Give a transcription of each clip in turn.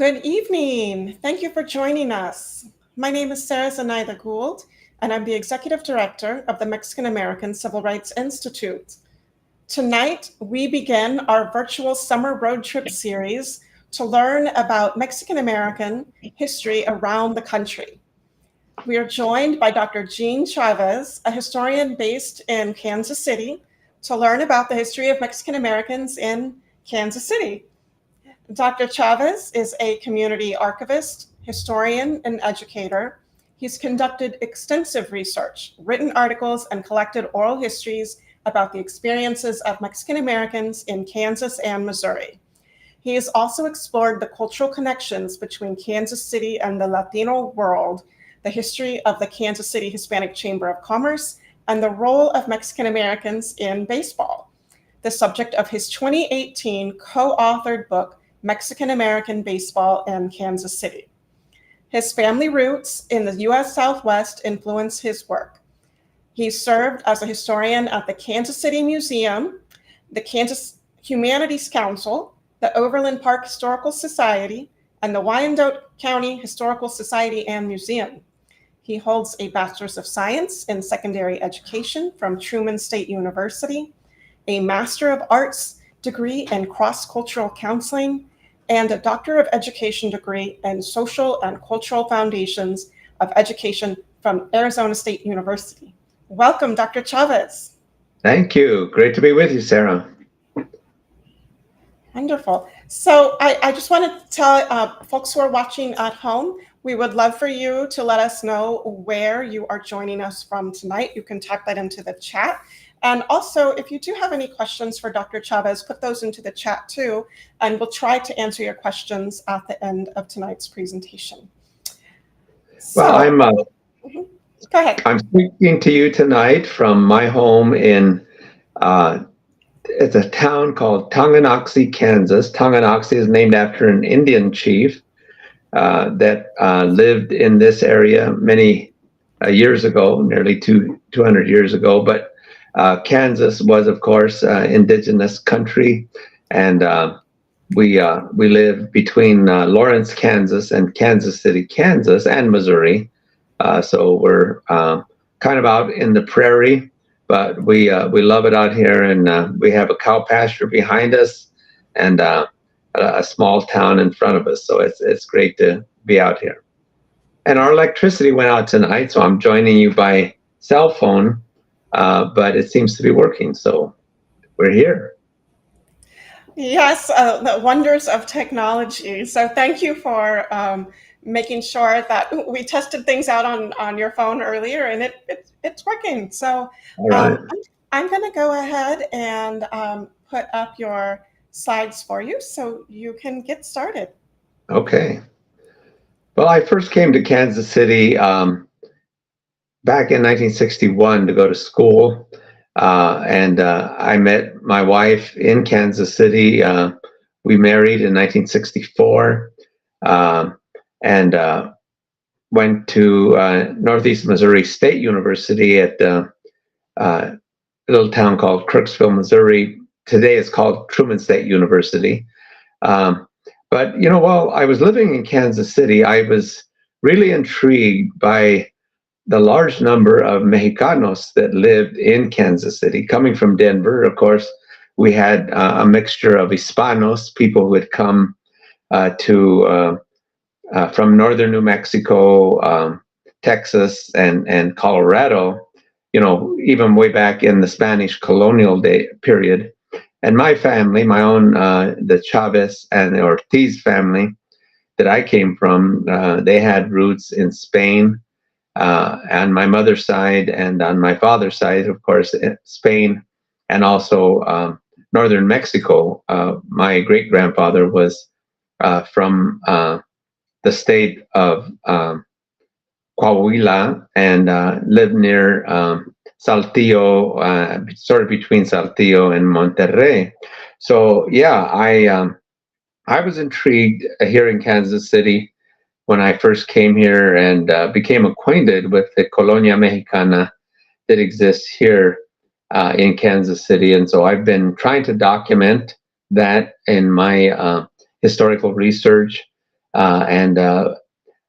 Good evening. Thank you for joining us. My name is Sarah Zenaida Gould, and I'm the Executive Director of the Mexican American Civil Rights Institute. Tonight, we begin our virtual summer road trip series to learn about Mexican American history around the country. We are joined by Dr. Jean Chavez, a historian based in Kansas City, to learn about the history of Mexican Americans in Kansas City. Dr. Chavez is a community archivist, historian, and educator. He's conducted extensive research, written articles, and collected oral histories about the experiences of Mexican Americans in Kansas and Missouri. He has also explored the cultural connections between Kansas City and the Latino world, the history of the Kansas City Hispanic Chamber of Commerce, and the role of Mexican Americans in baseball, the subject of his 2018 co-authored book, Mexican American Baseball in Kansas City. His family roots in the U.S. Southwest influence his work. He served as a historian at the Kansas City Museum, the Kansas Humanities Council, the Overland Park Historical Society, and the Wyandotte County Historical Society and Museum. He holds a Bachelor's of Science in Secondary Education from Truman State University, a Master of Arts degree in Cross-Cultural Counseling, and a Doctor of Education degree in Social and Cultural Foundations of Education from Arizona State University. Welcome, Dr. Chavez. Thank you. Great to be with you, Sarah. Wonderful. So I just want to tell folks who are watching at home, we would love for you to let us know where you are joining us from tonight. You can type that into the chat. And also, if you do have any questions for Dr. Chavez, put those into the chat too, and we'll try to answer your questions at the end of tonight's presentation. So, well, go ahead. I'm speaking to you tonight from my home in it's a town called Tonganoxie, Kansas. Tonganoxie is named after an Indian chief that lived in this area many years ago, nearly 200 years ago. But Kansas was, of course, indigenous country, and we live between Lawrence, Kansas, and Kansas City, Kansas, and Missouri. So we're kind of out in the prairie, but we love it out here, and we have a cow pasture behind us, and a small town in front of us. So it's great to be out here. And our electricity went out tonight, so I'm joining you by cell phone. But it seems to be working, so we're here. Yes, the wonders of technology. So thank you for making sure that we tested things out on your phone earlier, and it's working. So Right. I'm going to go ahead and put up your slides for you so you can get started. Okay. Well, I first came to Kansas City back in 1961 to go to school, and I met my wife in Kansas City. We married in 1964, and went to Northeast Missouri State University at a little town called Kirksville, Missouri. Today it's called Truman State University. But while I was living in Kansas City, I was really intrigued by the large number of Mexicanos that lived in Kansas City. Coming from Denver, of course, we had a mixture of Hispanos, people who had come from northern New Mexico, Texas, and Colorado, even way back in the Spanish colonial period. And my family, my own, the Chavez and the Ortiz family that I came from, they had roots in Spain, on my mother's side, and on my father's side, of course, Spain, and also northern Mexico. My great-grandfather was from the state of Coahuila, and lived near Saltillo, sort of between Saltillo and Monterrey. So yeah, I was intrigued here in Kansas City when I first came here, and became acquainted with the Colonia Mexicana that exists here in Kansas City. And so I've been trying to document that in my historical research. And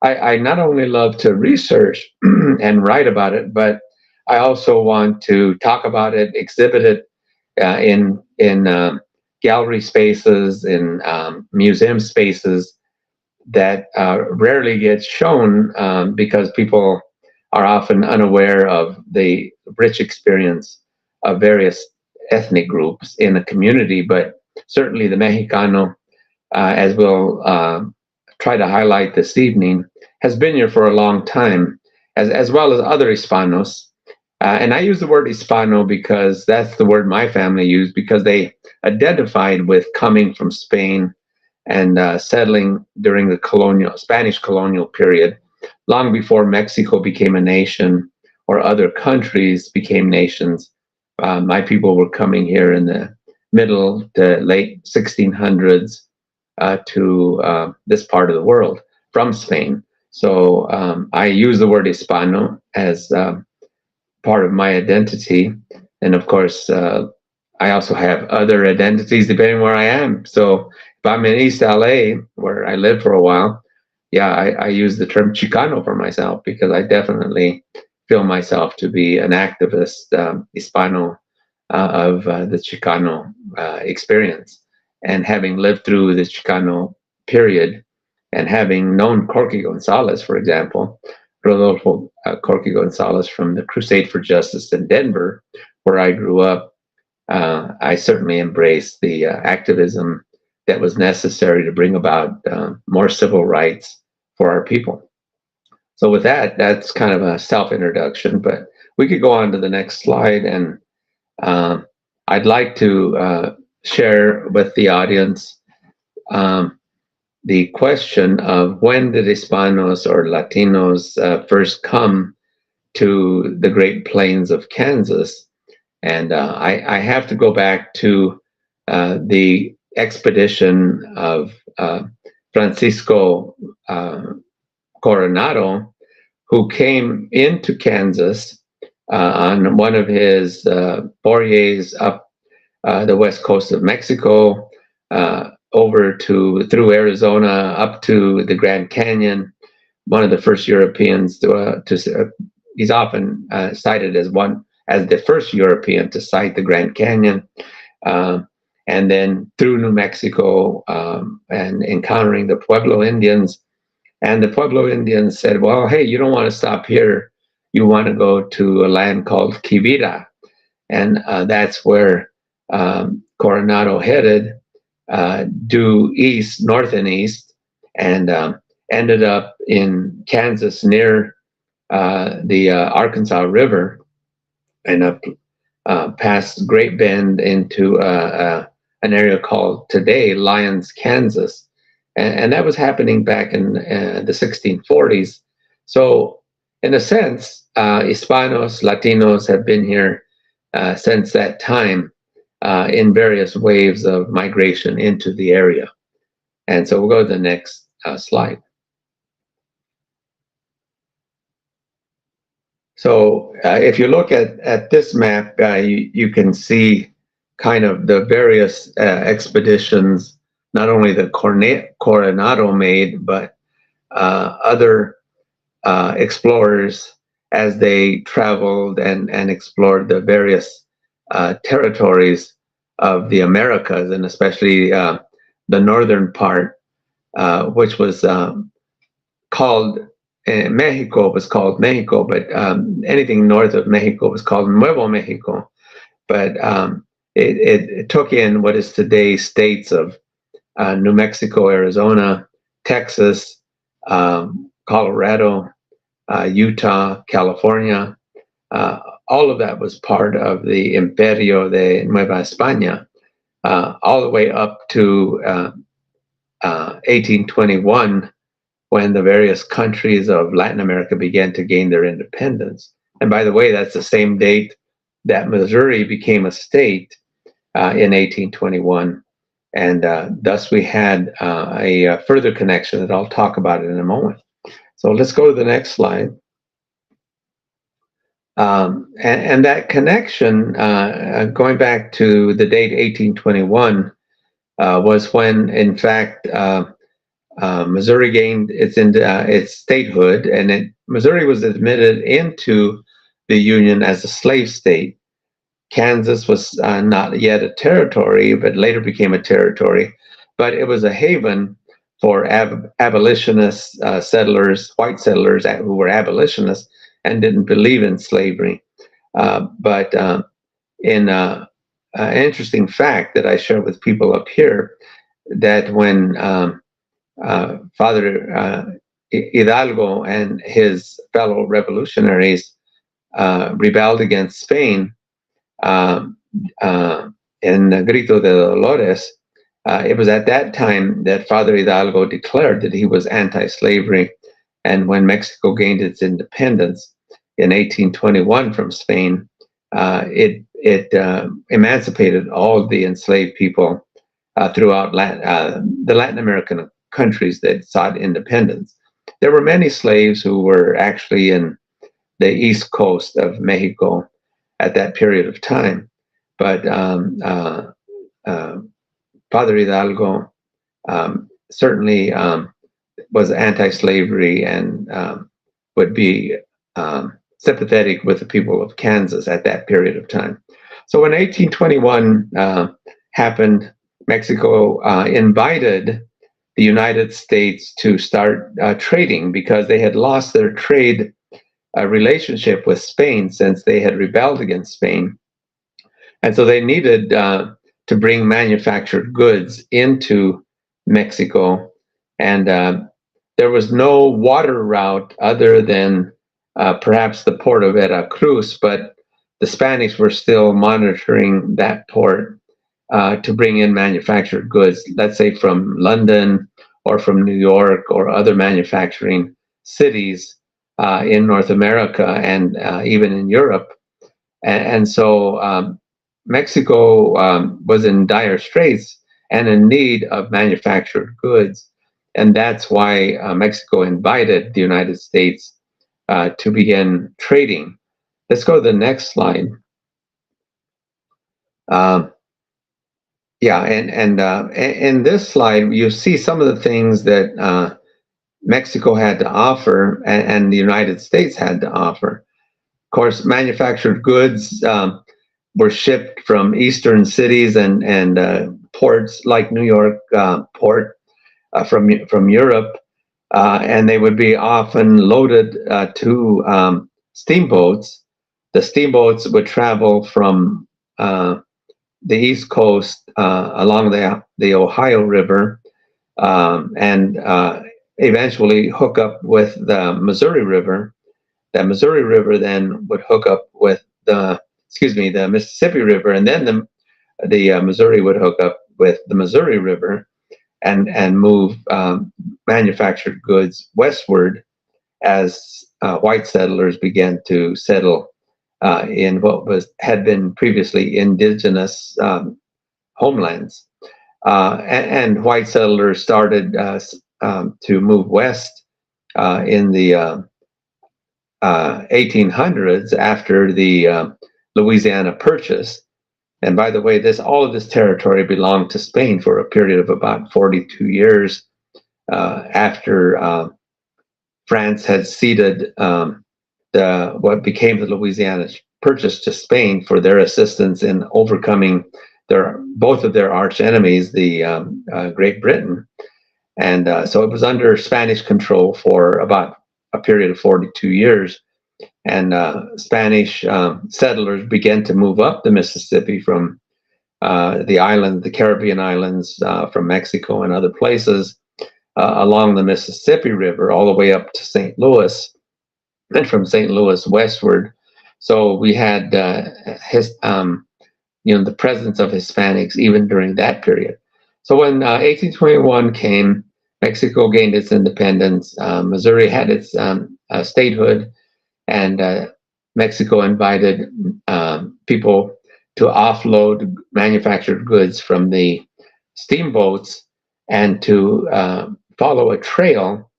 I not only love to research and write about it, but I also want to talk about it, exhibit it in gallery spaces, in museum spaces that rarely get shown because people are often unaware of the rich experience of various ethnic groups in a community. But certainly the Mexicano, as we'll try to highlight this evening, has been here for a long time, as well as other Hispanos. And I use the word Hispano because that's the word my family used, because they identified with coming from Spain and settling during the Spanish colonial period, long before Mexico became a nation or other countries became nations. My people were coming here in the middle to late 1600s to this part of the world from Spain. So I use the word Hispano as part of my identity. And of course, I also have other identities depending where I am. So if I'm in East LA, where I lived for a while, yeah, I use the term Chicano for myself because I definitely feel myself to be an activist, Hispano of the Chicano experience. And having lived through the Chicano period and having known Corky Gonzalez, for example, Rodolfo Corky Gonzalez from the Crusade for Justice in Denver, where I grew up, I certainly embraced the activism that was necessary to bring about more civil rights for our people. So with that, that's kind of a self-introduction, but we could go on to the next slide. And I'd like to share with the audience the question of when did Hispanos or Latinos first come to the Great Plains of Kansas. And I have to go back to the expedition of Francisco Coronado, who came into Kansas on one of his forays up the west coast of Mexico, over through Arizona up to the Grand Canyon. One of the first Europeans he's often cited as the first European to sight the Grand Canyon, and then through New Mexico and encountering the Pueblo Indians. And the Pueblo Indians said, well, hey, you don't want to stop here. You want to go to a land called Quivira. And that's where Coronado headed, due east, north and east, and ended up in Kansas near the Arkansas River, and up past Great Bend into an area called today Lyons, Kansas. And that was happening back in the 1640s. So in a sense, Hispanos, Latinos have been here since that time in various waves of migration into the area. And so we'll go to the next slide. So if you look at this map, you can see kind of the various expeditions, not only the Coronado made, but other explorers as they traveled and explored the various territories of the Americas, and especially the northern part, which was called Mexico was called Mexico, but anything north of Mexico was called Nuevo Mexico. But it took in what is today states of New Mexico, Arizona, Texas, Colorado, Utah, California. All of that was part of the Imperio de Nueva España, all the way up to 1821, when the various countries of Latin America began to gain their independence. And by the way, that's the same date that Missouri became a state in 1821. And thus we had a further connection that I'll talk about in a moment. So let's go to the next slide. And that connection, going back to the date 1821, was when, in fact, Missouri gained its statehood, and Missouri was admitted into the Union as a slave state. Kansas was not yet a territory, but later became a territory. But it was a haven for abolitionist settlers, white settlers who were abolitionists and didn't believe in slavery. But in an interesting fact that I share with people up here, that when Father Hidalgo and his fellow revolutionaries rebelled against Spain in Grito de Dolores, it was at that time that Father Hidalgo declared that he was anti-slavery. And when Mexico gained its independence in 1821 from Spain, it emancipated all the enslaved people throughout the Latin American countries that sought independence. There were many slaves who were actually in the east coast of Mexico at that period of time. But Father Hidalgo certainly was anti-slavery and would be sympathetic with the people of Kansas at that period of time. So when 1821 happened, Mexico invited the United States to start trading because they had lost their trade relationship with Spain since they had rebelled against Spain. And so they needed to bring manufactured goods into Mexico. And there was no water route other than perhaps the port of Veracruz, but the Spanish were still monitoring that port to bring in manufactured goods, let's say from London or from New York or other manufacturing cities in North America and even in Europe. And so Mexico was in dire straits and in need of manufactured goods. And that's why Mexico invited the United States to begin trading. Let's go to the next slide. Yeah, and in this slide, you see some of the things that Mexico had to offer and the United States had to offer. Of course, manufactured goods were shipped from eastern cities and ports like New York port from Europe, and they would be often loaded to steamboats. The steamboats would travel from the East Coast along the Ohio River and eventually hook up with the Missouri River. That Missouri River then would hook up with the Mississippi River, and then the Missouri would hook up with the Missouri River and move manufactured goods westward as white settlers began to settle in what had been previously indigenous homelands. And white settlers started to move west in the 1800s after the Louisiana Purchase. And by the way, all of this territory belonged to Spain for a period of about 42 years after France had ceded what became the Louisiana Purchase to Spain for their assistance in overcoming both of their arch enemies, the Great Britain. And so it was under Spanish control for about a period of 42 years. And Spanish settlers began to move up the Mississippi from the Caribbean islands, from Mexico and other places along the Mississippi River, all the way up to St. Louis, and from St. Louis westward. So we had the presence of Hispanics even during that period. So when 1821 came, Mexico gained its independence. Missouri had its statehood, and Mexico invited people to offload manufactured goods from the steamboats and to follow a trail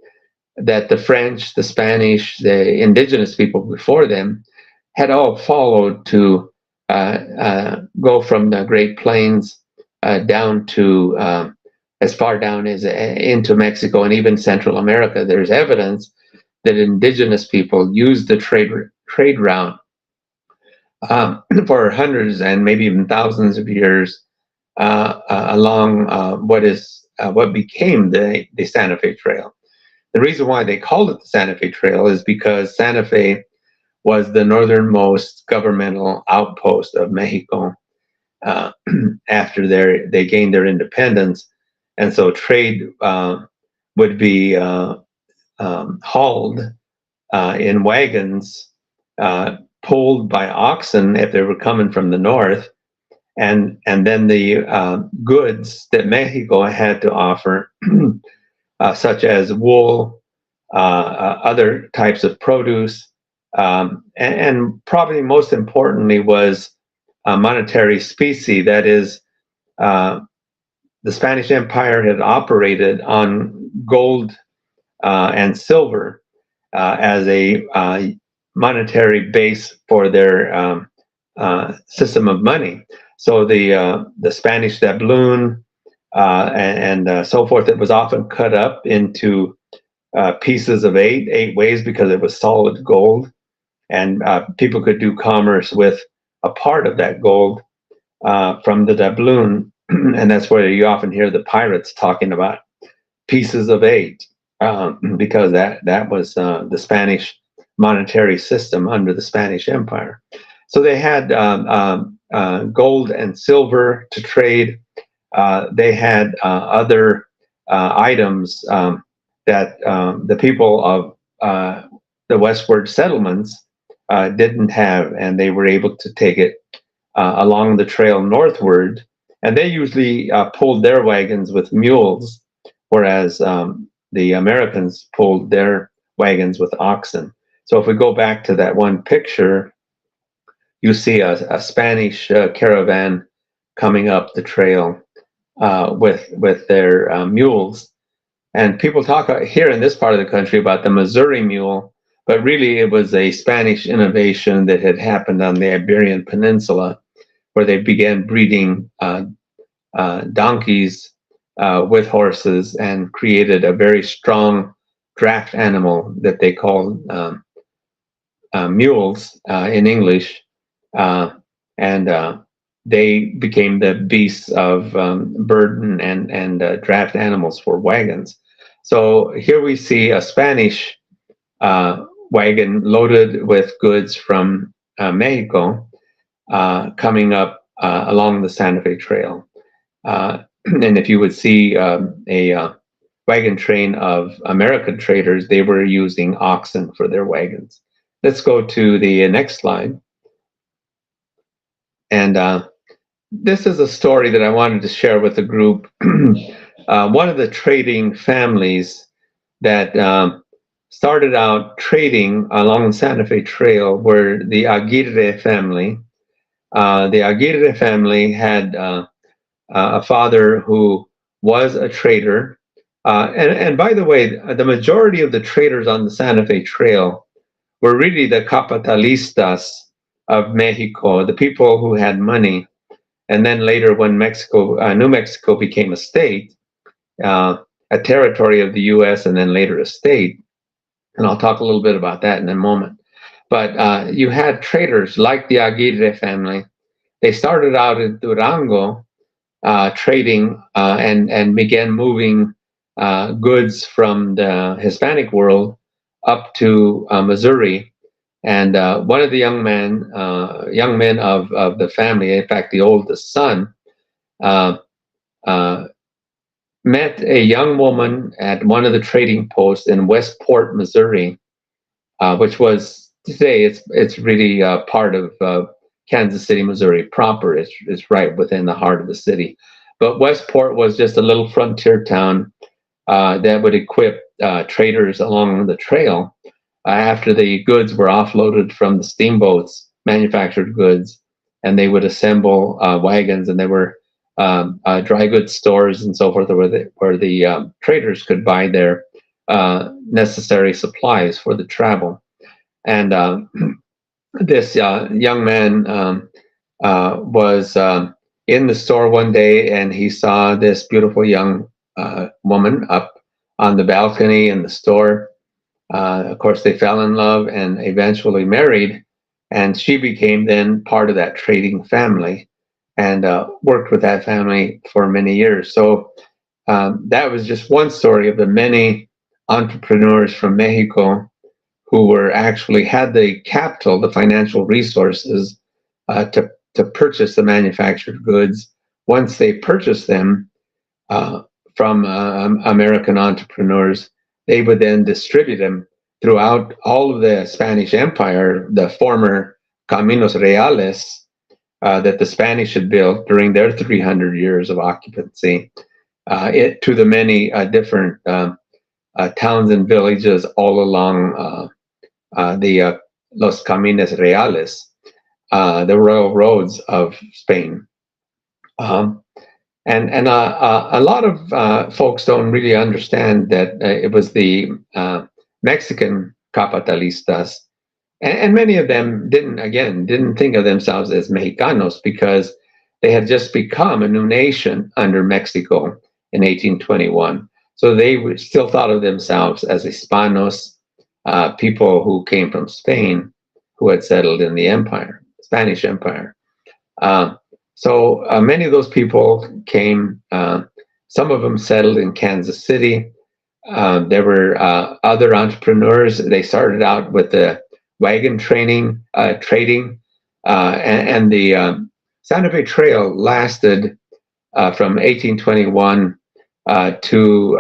that the French, the Spanish, the indigenous people before them had all followed to go from the Great Plains down to as far down as into Mexico and even Central America. There's evidence that indigenous people used the trade route for hundreds and maybe even thousands of years along what became the Santa Fe Trail. The reason why they called it the Santa Fe Trail is because Santa Fe was the northernmost governmental outpost of Mexico after they gained their independence, and so trade would be hauled in wagons pulled by oxen if they were coming from the north, and then the goods that Mexico had to offer, such as wool, other types of produce, and probably most importantly was monetary specie. That is, the Spanish Empire had operated on gold and silver as a monetary base for their system of money. So the Spanish doubloon and so forth, it was often cut up into pieces of eight ways because it was solid gold, and people could do commerce with a part of that gold from the doubloon, and that's where you often hear the pirates talking about pieces of eight, because that was the Spanish monetary system under the Spanish Empire. So they had gold and silver to trade. They had other items that the people of the westward settlements didn't have, and they were able to take it along the trail northward. And they usually pulled their wagons with mules, whereas the Americans pulled their wagons with oxen. So if we go back to that one picture, you see a Spanish caravan coming up the trail with their mules. And people talk here in this part of the country about the Missouri mule, but really it was a Spanish innovation that had happened on the Iberian Peninsula, where they began breeding donkeys with horses and created a very strong draft animal that they called mules in English, and they became the beasts of burden and draft animals for wagons. So here we see a Spanish wagon loaded with goods from Mexico coming up along the Santa Fe Trail. And if you would see a wagon train of American traders, they were using oxen for their wagons. Let's go to the next slide. And this is a story that I wanted to share with the group. One of the trading families that started out trading along the Santa Fe Trail were the Aguirre family. The Aguirre family had a father who was a trader. And by the way, the majority of the traders on the Santa Fe Trail were really the capitalistas of Mexico, the people who had money. And then later, when New Mexico became a state, a territory of the U.S., and then later a state, and I'll talk a little bit about that in a moment. But you had traders like the Aguirre family. They started out in Durango trading and began moving goods from the Hispanic world up to Missouri. And one of the young men of the family, in fact, the oldest son, met a young woman at one of the trading posts in Westport, Missouri, which was today it's really part of Kansas City, Missouri proper. It's right within the heart of the city. But Westport was just a little frontier town that would equip traders along the trail after the goods were offloaded from the steamboats, manufactured goods, and they would assemble wagons, and there were dry goods stores and so forth where the traders could buy their necessary supplies for the travel. And this young man was in the store one day, and he saw this beautiful young woman up on the balcony in the store. Of course, they fell in love and eventually married, and she became then part of that trading family and worked with that family for many years. So that was just one story of the many entrepreneurs from Mexico who were actually had the capital, the financial resources to purchase the manufactured goods. Once they purchased them from American entrepreneurs, they would then distribute them throughout all of the Spanish Empire, the former Caminos Reales that the Spanish had built during their 300 years of occupancy, to the many different towns and villages all along the Los Caminos Reales, the royal roads of Spain. And a lot of folks don't really understand that it was the Mexican capitalistas, and many of them didn't think of themselves as Mexicanos because they had just become a new nation under Mexico in 1821. So they still thought of themselves as Hispanos, people who came from Spain, who had settled in the empire, Spanish Empire. So many of those people came, some of them settled in Kansas City. There were other entrepreneurs. They started out with the wagon trading, and the Santa Fe Trail lasted from 1821 to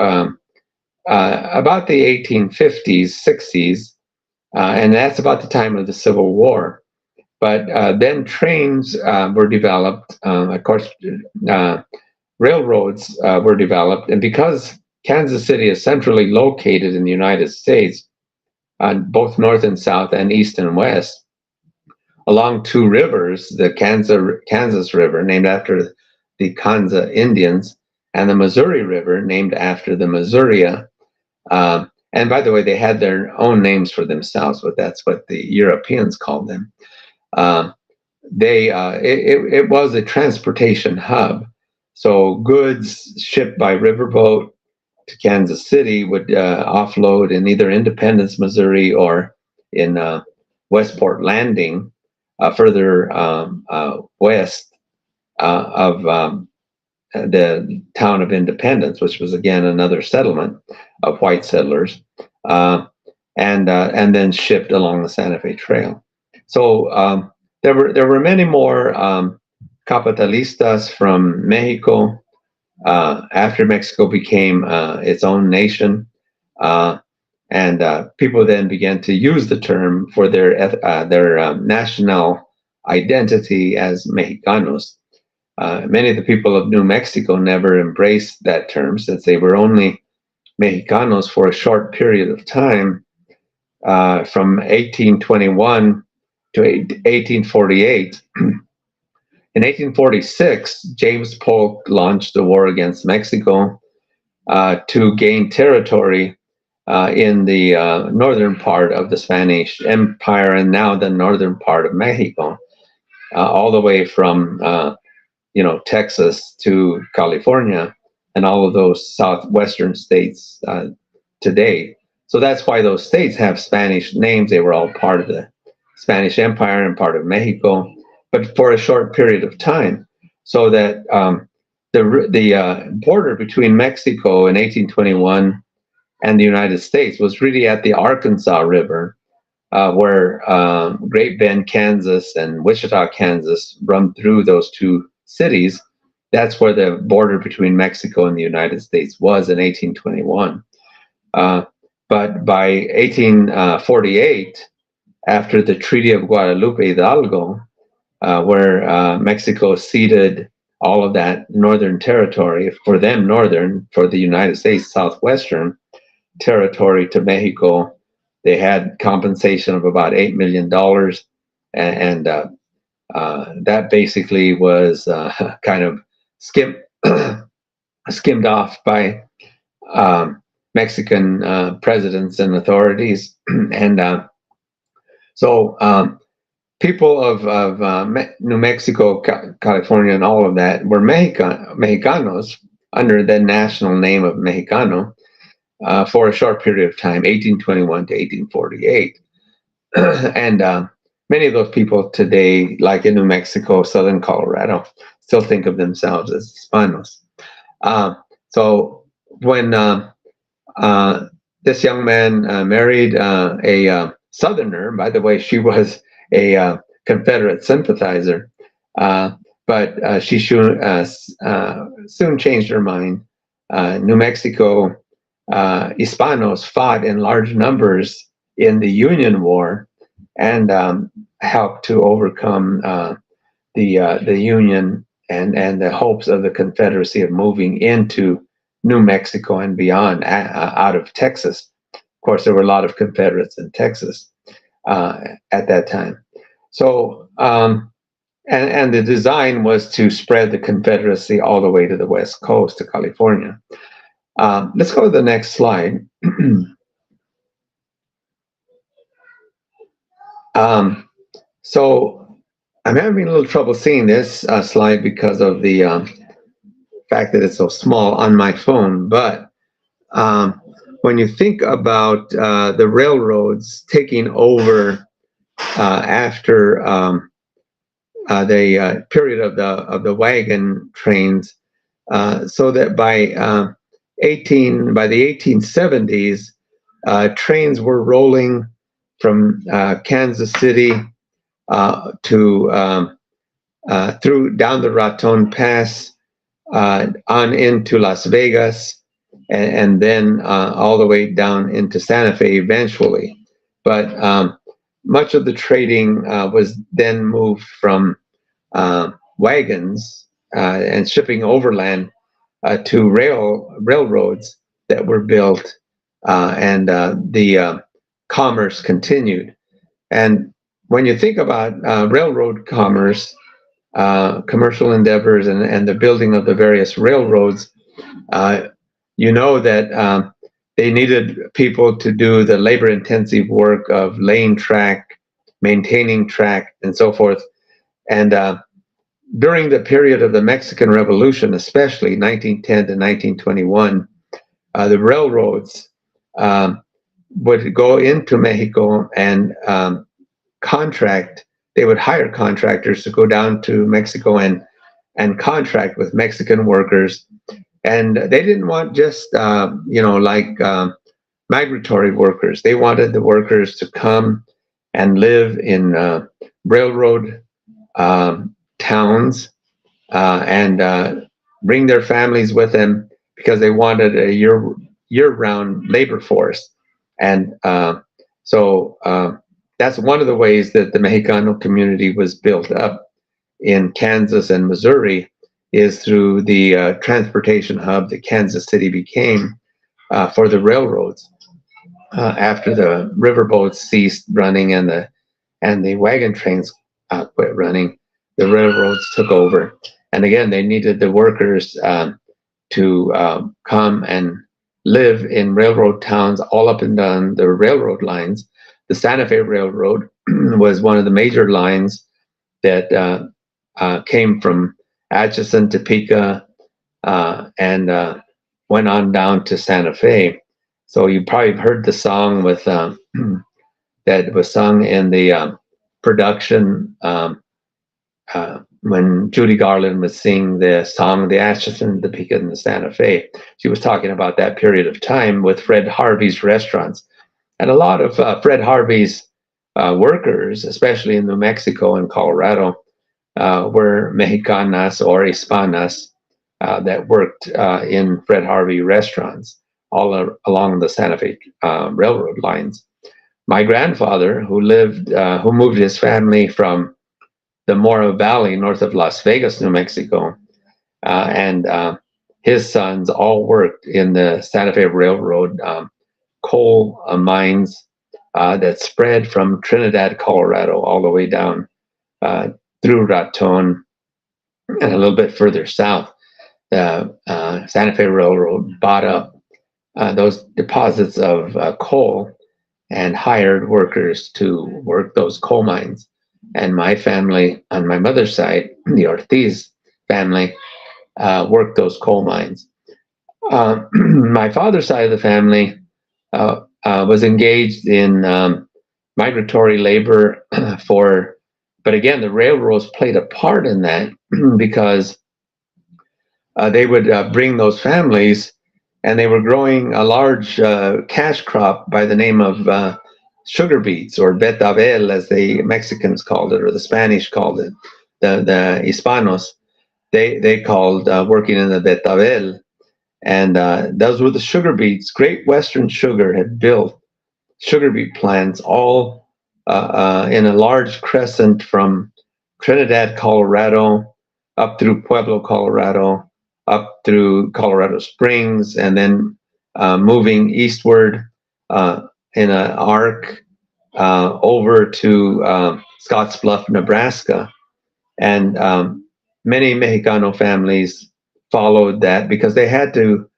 about the 1850s, 60s, and that's about the time of the Civil War. But then trains were developed. Of course, railroads were developed. And because Kansas City is centrally located in the United States, both north and south and east and west, along two rivers, the Kansas River, named after the Kansa Indians, and the Missouri River, named after the Missouria. And by the way, they had their own names for themselves, but that's what the Europeans called them. It was a transportation hub. So goods shipped by riverboat to Kansas City would offload in either Independence, Missouri, or in Westport Landing, further west of the town of Independence, which was again another settlement of white settlers, and then shipped along the Santa Fe Trail. So there were many more capitalistas from Mexico after Mexico became its own nation, and people then began to use the term for their national identity as Mexicanos. Many of the people of New Mexico never embraced that term, since they were only Mexicanos for a short period of time, from 1821 to 1848. In 1846, James Polk launched a war against Mexico to gain territory in the northern part of the Spanish Empire, and now the northern part of Mexico, all the way from Texas to California and all of those southwestern states today. So that's why those states have Spanish names. They were all part of the Spanish Empire and part of Mexico, but for a short period of time. So that the border between Mexico in 1821 and the United States was really at the Arkansas River, where Great Bend, Kansas, and Wichita, Kansas run through those two cities. That's where the border between Mexico and the United States was in 1821. But by 1848, after the Treaty of Guadalupe Hidalgo, where Mexico ceded all of that northern territory, for them northern, for the United States southwestern territory to Mexico, they had compensation of about $8 million, and that basically was kind of skimmed off by Mexican presidents and authorities. And so people of New Mexico, California, and all of that were Mexicanos under the national name of Mexicano for a short period of time, 1821 to 1848. And many of those people today, like in New Mexico, southern Colorado, still think of themselves as Hispanos. So when this young man married a Southerner, by the way, she was a Confederate sympathizer, but she soon changed her mind. New Mexico Hispanos fought in large numbers in the Union War and helped to overcome the Union and the hopes of the Confederacy of moving into New Mexico and beyond out of Texas. Of course, there were a lot of Confederates in Texas at that time. So, and the design was to spread the Confederacy all the way to the West Coast, to California. Let's go to the next slide. So I'm having a little trouble seeing this slide because of the fact that it's so small on my phone. But when you think about the railroads taking over after the period of the wagon trains, so that by the 1870s, trains were rolling from Kansas City to through down the Raton Pass on into Las Vegas, and then all the way down into Santa Fe eventually. But much of the trading was then moved from wagons and shipping overland to railroads that were built, and the commerce continued. And when you think about railroad commerce, commercial endeavors, and the building of the various railroads, you know that they needed people to do the labor-intensive work of laying track, maintaining track, and so forth. And during the period of the Mexican Revolution, especially 1910 to 1921, the railroads would go into Mexico and contract. They would hire contractors to go down to Mexico and contract with Mexican workers. And they didn't want just, migratory workers. They wanted the workers to come and live in railroad towns and bring their families with them, because they wanted a year-round labor force. And so that's one of the ways that the Mexicano community was built up in Kansas and Missouri, is through the transportation hub that Kansas City became for the railroads. After the riverboats ceased running and the wagon trains quit running, the railroads took over. And again, they needed the workers to come and live in railroad towns all up and down the railroad lines. The Santa Fe Railroad was one of the major lines that came from Atchison, Topeka, and went on down to Santa Fe. So you probably heard the song with that was sung in the production when Judy Garland was singing the song, the Atchison, the Topeka, and the Santa Fe. She was talking about that period of time with Fred Harvey's restaurants. And a lot of Fred Harvey's workers, especially in New Mexico and Colorado, were Mexicanas or Hispanas that worked in Fred Harvey restaurants all along the Santa Fe railroad lines. My grandfather, who moved his family from the Mora Valley north of Las Vegas, New Mexico, and his sons all worked in the Santa Fe Railroad coal mines that spread from Trinidad, Colorado, all the way down through Raton and a little bit further south. The Santa Fe Railroad bought up those deposits of coal and hired workers to work those coal mines. And my family, on my mother's side, the Ortiz family, worked those coal mines. My father's side of the family was engaged in migratory labor but again, the railroads played a part in that because they would bring those families, and they were growing a large cash crop by the name of sugar beets, or betabel, as the Mexicans called it, or the Spanish called it. The Hispanos, they called working in the betabel. And those were the sugar beets. Great Western Sugar had built sugar beet plants all in a large crescent from Trinidad, Colorado, up through Pueblo, Colorado, up through Colorado Springs, and then moving eastward in an arc over to Scottsbluff, Nebraska. And many Mexicano families followed that because they had to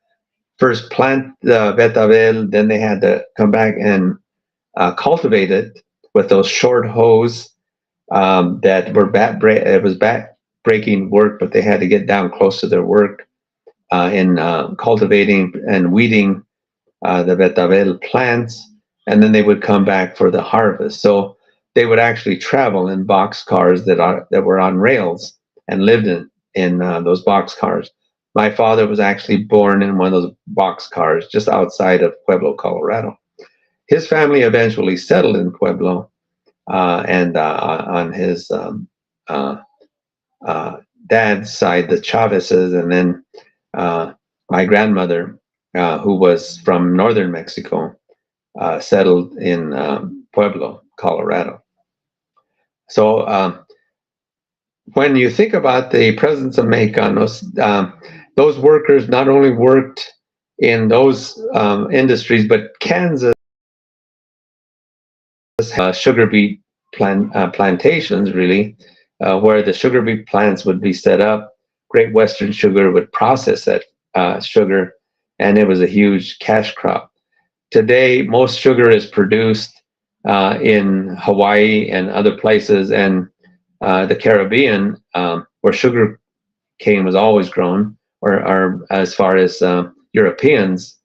first plant the betabel, then they had to come back and cultivate it with those short hoes that were it was back breaking work, but they had to get down close to their work in cultivating and weeding the betabel plants, and then they would come back for the harvest. So they would actually travel in box cars that were on rails and lived in those box cars. My father was actually born in one of those box cars just outside of Pueblo, Colorado. His family eventually settled in Pueblo, and on his dad's side, the Chavez's, and then my grandmother, who was from northern Mexico, settled in Pueblo, Colorado. So when you think about the presence of Mexicanos, those workers not only worked in those industries, but Kansas sugar beet plantations, really, where the sugar beet plants would be set up. Great Western Sugar would process that sugar, and it was a huge cash crop. Today, most sugar is produced in Hawaii and other places, and the Caribbean, where sugar cane was always grown, or as far as Europeans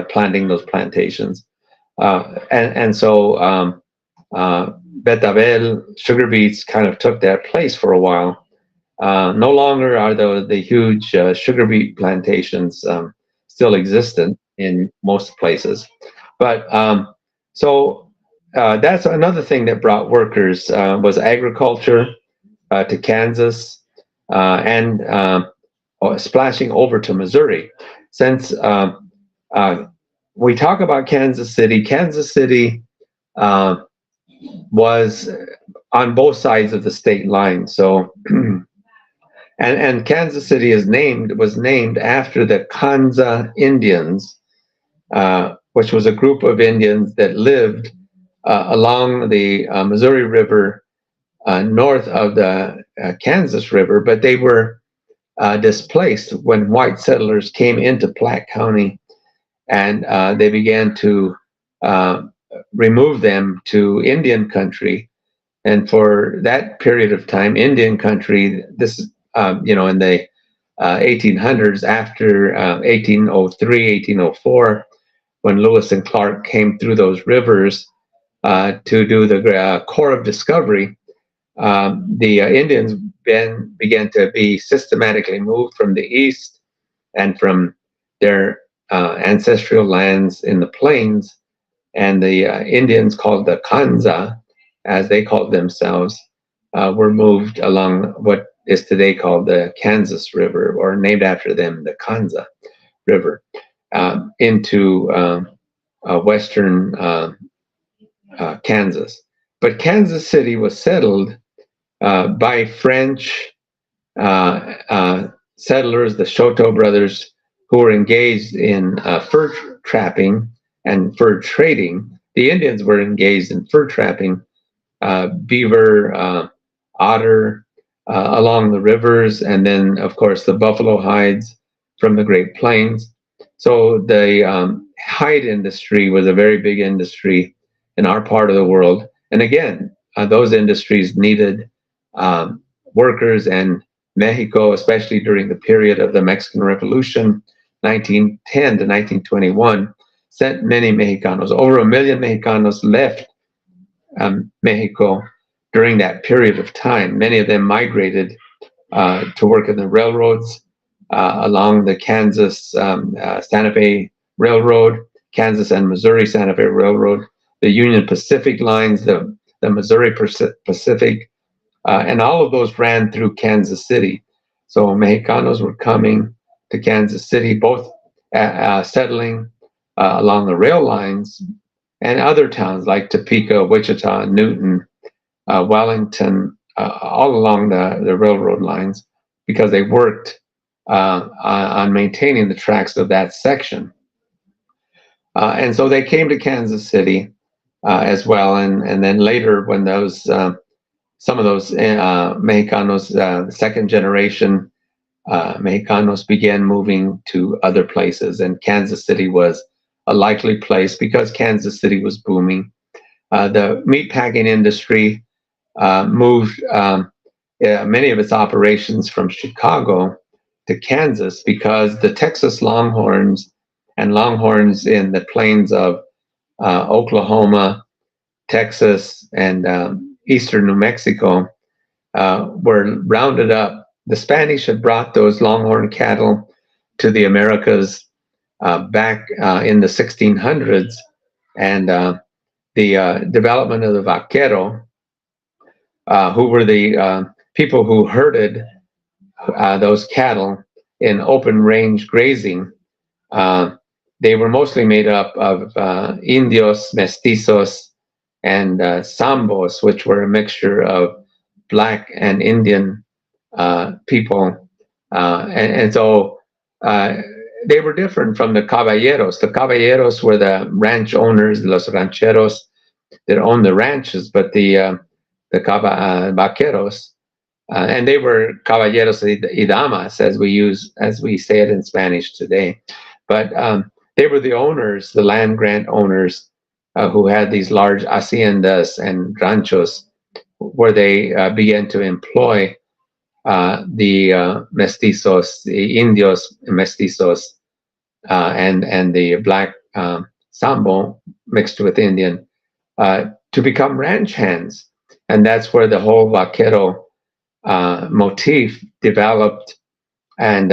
planting those plantations. And so betabel, sugar beets, kind of took that place for a while. No longer are the huge sugar beet plantations still existent in most places. But so that's another thing that brought workers was agriculture to Kansas and splashing over to Missouri. Since we talk about Kansas City was on both sides of the state line. So, and Kansas City was named after the Kanza Indians, which was a group of Indians that lived along the Missouri River north of the Kansas River, but they were displaced when white settlers came into Platte County, and they began to remove them to Indian country. And for that period of time, Indian country, this is, in the 1800s, after 1803, 1804, when Lewis and Clark came through those rivers to do the Corps of Discovery, the Indians then began to be systematically moved from the east and from their ancestral lands in the plains. And the Indians, called the Kanza, as they called themselves, were moved along what is today called the Kansas River, or named after them, the Kanza River, into western Kansas. But Kansas City was settled by French settlers, the Chouteau brothers, who were engaged in fur trapping and fur trading. The Indians were engaged in fur trapping, beaver, otter along the rivers, and then, of course, the buffalo hides from the Great Plains. So the hide industry was a very big industry in our part of the world. And again, those industries needed workers, and Mexico, especially during the period of the Mexican Revolution, 1910 to 1921 sent many Mexicanos. Over 1 million Mexicanos left Mexico during that period of time. Many of them migrated to work in the railroads along the Kansas Santa Fe Railroad, Kansas and Missouri Santa Fe Railroad, the Union Pacific lines, the Missouri Pacific, and all of those ran through Kansas City. So Mexicanos were coming to Kansas City, both settling along the rail lines and other towns like Topeka, Wichita, Newton, Wellington, all along the railroad lines, because they worked on maintaining the tracks of that section. And so they came to Kansas City as well. And then later, when those some of those Mexicanos, second generation Mexicanos, began moving to other places, and Kansas City was a likely place because Kansas City was booming. The meatpacking industry moved many of its operations from Chicago to Kansas because the Texas Longhorns and Longhorns in the plains of Oklahoma, Texas, and eastern New Mexico were rounded up. The Spanish had brought those Longhorn cattle to the Americas back in the 1600s, and the development of the vaquero, who were the people who herded those cattle in open range grazing. They were mostly made up of Indios, Mestizos, and Sambos, which were a mixture of Black and Indian people. And so they were different from the caballeros. The caballeros were the ranch owners, los rancheros that owned the ranches, but the vaqueros, and they were caballeros y damas, as we say it in Spanish today. But they were the owners, the land grant owners, who had these large haciendas and ranchos, where they began to employ the mestizos, the Indios mestizos, and the Black Sambo mixed with Indian, to become ranch hands. And that's where the whole vaquero motif developed. And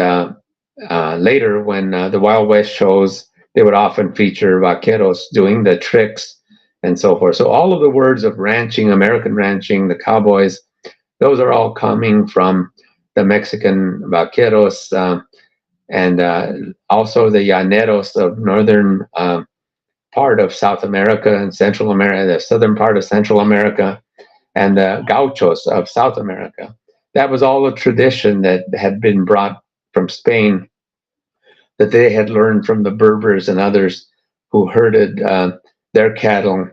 later, when the Wild West shows, they would often feature vaqueros doing the tricks and so forth. So all of the words of ranching, American ranching, the cowboys, those are all coming from the Mexican vaqueros, and also the llaneros of northern part of South America and Central America, the southern part of Central America, and the gauchos of South America. That was all a tradition that had been brought from Spain, that they had learned from the Berbers and others who herded their cattle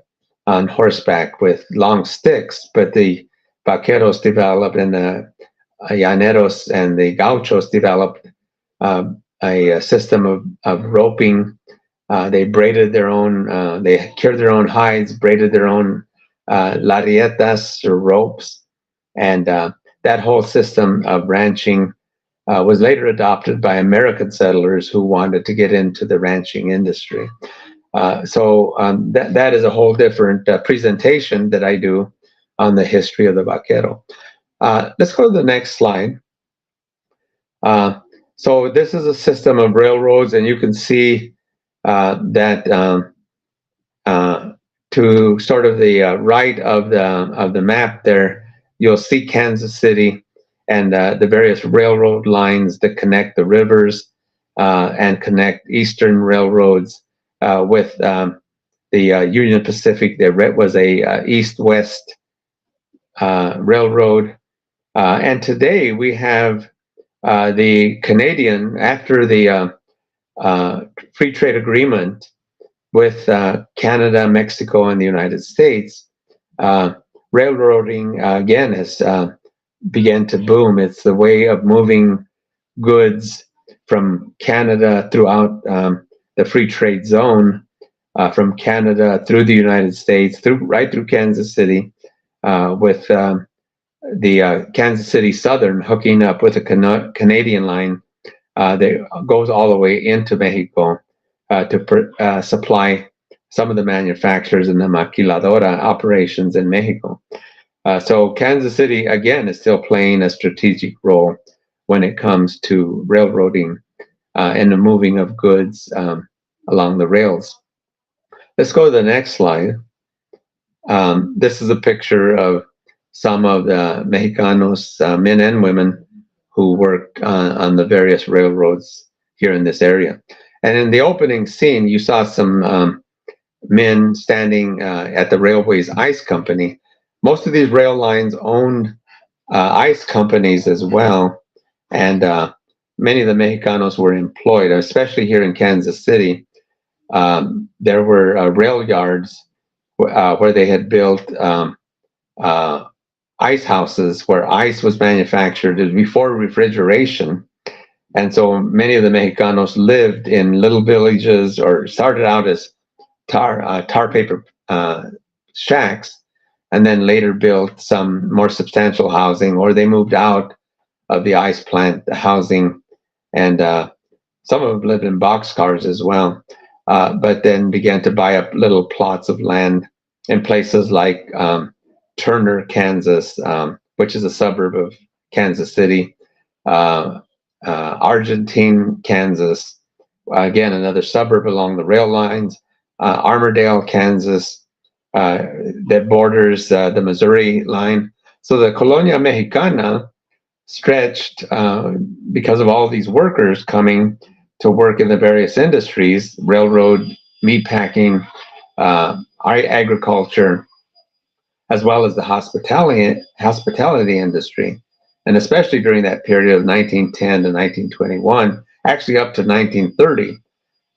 on horseback with long sticks. But the vaqueros developed, and the llaneros and the gauchos developed a system of roping. They braided their own, they cured their own hides, braided their own larietas or ropes. And that whole system of ranching was later adopted by American settlers who wanted to get into the ranching industry. So that is a whole different presentation that I do on the history of the vaquero. Let's go to the next slide. So this is a system of railroads, and you can see that to sort of the right of the map there, you'll see Kansas City and the various railroad lines that connect the rivers and connect eastern railroads with the Union Pacific. There was a east-west railroad, and today we have the Canadian, after the free trade agreement with Canada, Mexico, and the United States, railroading again has began to boom. It's the way of moving goods from Canada throughout the free trade zone, from Canada through the United States, right through Kansas City, with the Kansas City Southern hooking up with a Canadian line that goes all the way into Mexico to supply some of the manufacturers in the maquiladora operations in Mexico. So Kansas City, again, is still playing a strategic role when it comes to railroading and the moving of goods along the rails. Let's go to the next slide. This is a picture of some of the Mexicanos, men and women, who worked on the various railroads here in this area. And in the opening scene, you saw some men standing at the railway's ice company. Most of these rail lines owned ice companies as well, and many of the Mexicanos were employed, especially here in Kansas City. There were rail yards where they had built ice houses where ice was manufactured before refrigeration. And so many of the Mexicanos lived in little villages or started out as tar paper shacks, and then later built some more substantial housing, or they moved out of the ice plant housing, and some of them lived in boxcars as well, but then began to buy up little plots of land in places like Turner, Kansas, which is a suburb of Kansas City, Argentine, Kansas, again, another suburb along the rail lines, Armourdale, Kansas, that borders the Missouri line. So the Colonia Mexicana stretched because of all these workers coming to work in the various industries, railroad, meatpacking, agriculture, as well as the hospitality industry. And especially during that period of 1910 to 1921, actually up to 1930,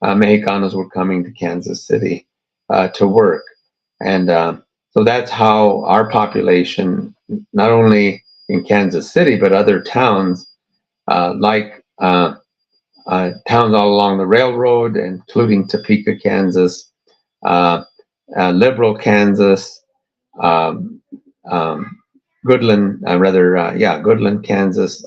Mexicanos were coming to Kansas City to work. And so that's how our population, not only in Kansas City, but other towns like towns all along the railroad, including Topeka, Kansas, Liberal, Kansas, Goodland, Goodland, Kansas,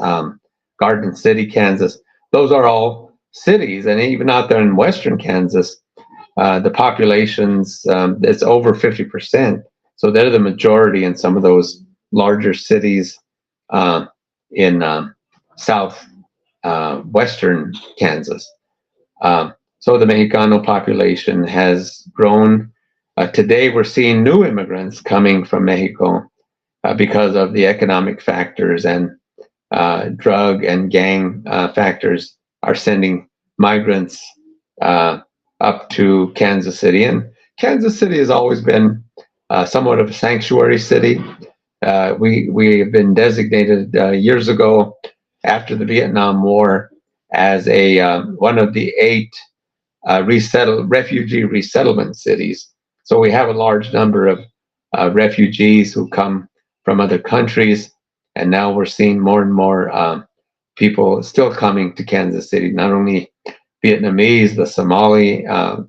Garden City, Kansas. Those are all cities, and even out there in western Kansas, the populations, it's over 50%. So they're the majority in some of those larger cities in western Kansas. So the Mexicano population has grown. Today, we're seeing new immigrants coming from Mexico because of the economic factors, and drug and gang factors are sending migrants up to Kansas City. And Kansas City has always been somewhat of a sanctuary city. We have been designated years ago, after the Vietnam War, as one of the 8 refugee resettlement cities. So we have a large number of refugees who come from other countries, and now we're seeing more and more people still coming to Kansas City, not only Vietnamese, the Somali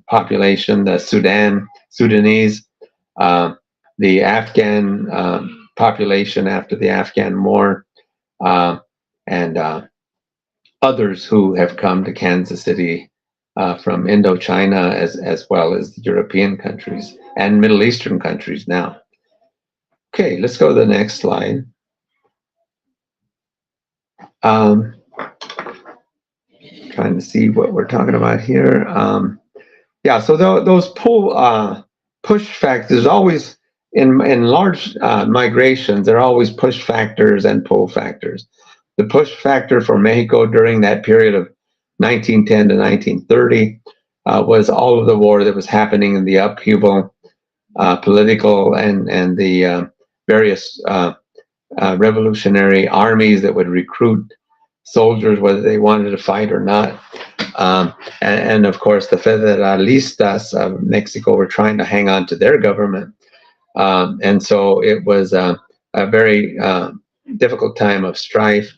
population, the Sudanese, the Afghan population after the Afghan War, and others who have come to Kansas City from Indochina, as well as the European countries and Middle Eastern countries now. Okay, let's go to the next slide. Trying to see what we're talking about here. So those push factors, always in large migrations, there are always push factors and pull factors. The push factor for Mexico during that period of 1910 to 1930 was all of the war that was happening in the upheaval, political and the various revolutionary armies that would recruit soldiers, whether they wanted to fight or not. And of course, the Federalistas of Mexico were trying to hang on to their government. And so it was a very difficult time of strife.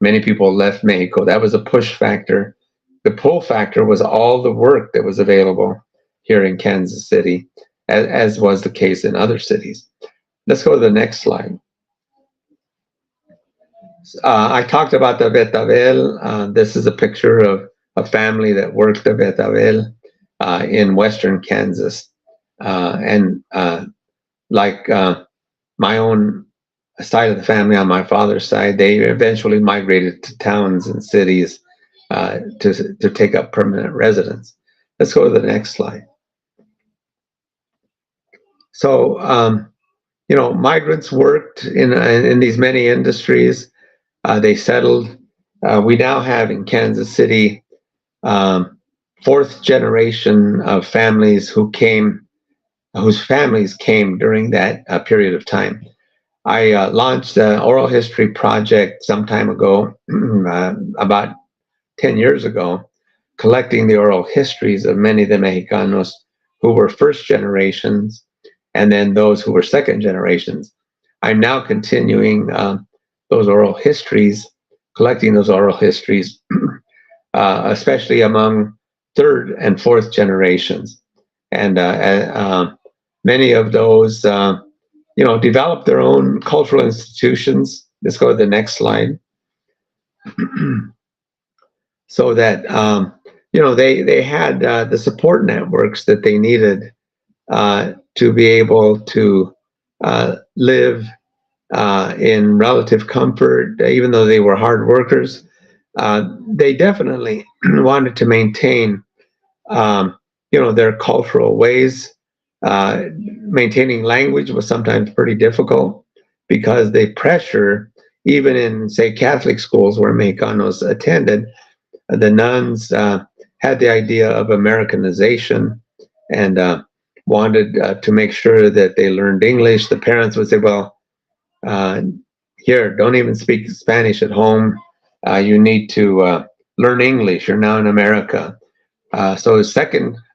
Many people left Mexico. That was a push factor. The pull factor was all the work that was available here in Kansas City, as was the case in other cities. Let's go to the next slide. I talked about the betabel. This is a picture of a family that worked the betabel in western Kansas. And like my own side of the family on my father's side, they eventually migrated to towns and cities to take up permanent residence. Let's go to the next slide. So, migrants worked in these many industries. They settled. We now have in Kansas City fourth generation of families whose families came during that period of time. I launched an oral history project some time ago, about 10 years ago, collecting the oral histories of many of the Mexicanos who were first generations and then those who were second generations. I'm now continuing those oral histories, collecting those oral histories, especially among third and fourth generations. And many of those, developed their own cultural institutions. Let's go to the next slide. So that, they had the support networks that they needed to be able to live in relative comfort, even though they were hard workers. They definitely wanted to maintain, their cultural ways. Maintaining language was sometimes pretty difficult because the pressure, even in, say, Catholic schools where Mexicanos attended, the nuns had the idea of Americanization and wanted to make sure that they learned English. The parents would say, well, here, don't even speak Spanish at home. You need to learn English. You're now in America. So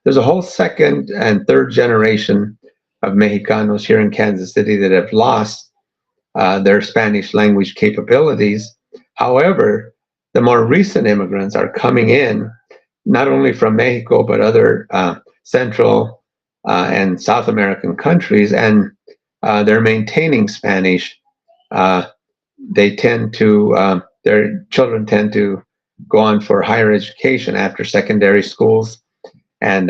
there's a whole second and third generation of Mexicanos here in Kansas City that have lost their Spanish language capabilities. However, the more recent immigrants are coming in, not only from Mexico, but other Central and South American countries, and they're maintaining Spanish. They tend to, their children tend to go on for higher education after secondary schools, and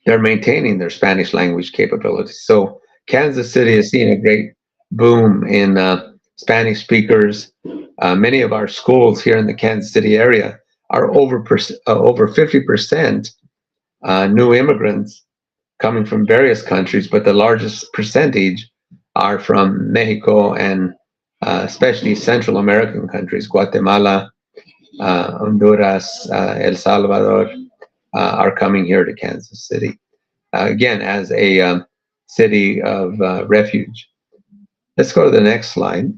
they're maintaining their Spanish language capabilities. So Kansas City has seen a great boom in Spanish speakers. Many of our schools here in the Kansas City area are over 50% new immigrants coming from various countries, but the largest percentage are from Mexico and especially Central American countries, Guatemala, Honduras, El Salvador, are coming here to Kansas City, again, as a city of refuge. Let's go to the next slide.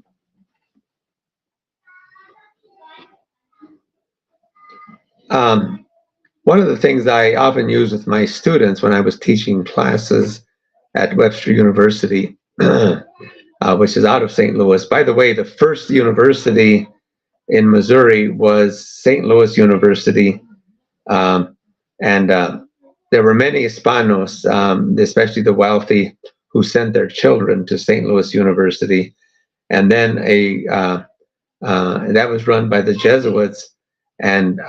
One of the things I often use with my students when I was teaching classes at Webster University, which is out of St. Louis. By the way, the first university in Missouri was St. Louis University. And there were many Hispanos, especially the wealthy, who sent their children to St. Louis University. And then that was run by the Jesuits. And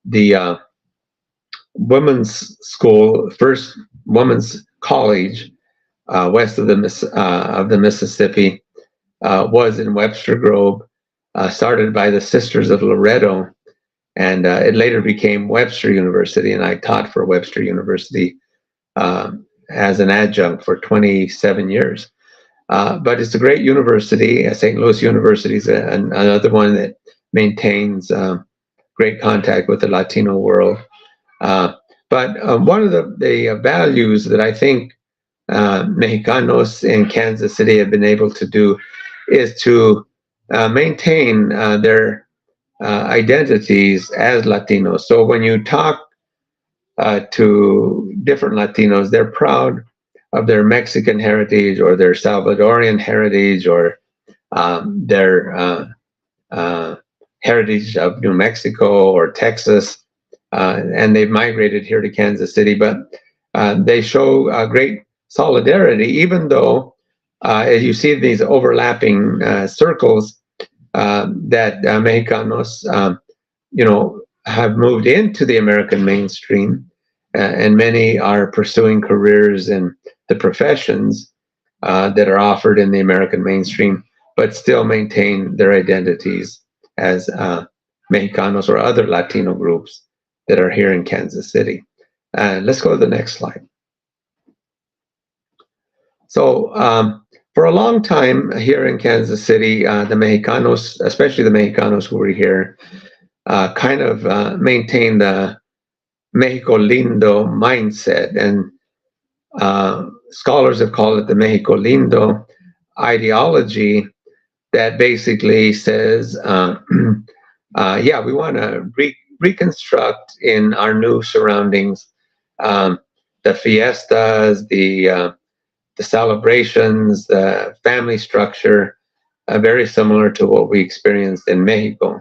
the women's school, first women's college west of the Mississippi, was in Webster Grove, started by the Sisters of Loretto. And it later became Webster University, and I taught for Webster University as an adjunct for 27 years. But it's a great university. St. Louis University is another one that maintains great contact with the Latino world. But one of the values that I think Mexicanos in Kansas City have been able to do is to maintain their identities as Latinos. So when you talk to different Latinos, they're proud of their Mexican heritage or their Salvadorian heritage or their heritage of New Mexico or Texas, and they've migrated here to Kansas City. But they show great solidarity, even though as you see these overlapping circles, that Mexicanos, have moved into the American mainstream, and many are pursuing careers in the professions that are offered in the American mainstream, but still maintain their identities as Mexicanos or other Latino groups that are here in Kansas City. Let's go to the next slide. So for a long time here in Kansas City, the Mexicanos, especially the Mexicanos who were here, kind of maintained the Mexico Lindo mindset. And scholars have called it the Mexico Lindo ideology that basically says, yeah, we want to reconstruct in our new surroundings the fiestas, the celebrations, the family structure, very similar to what we experienced in Mexico.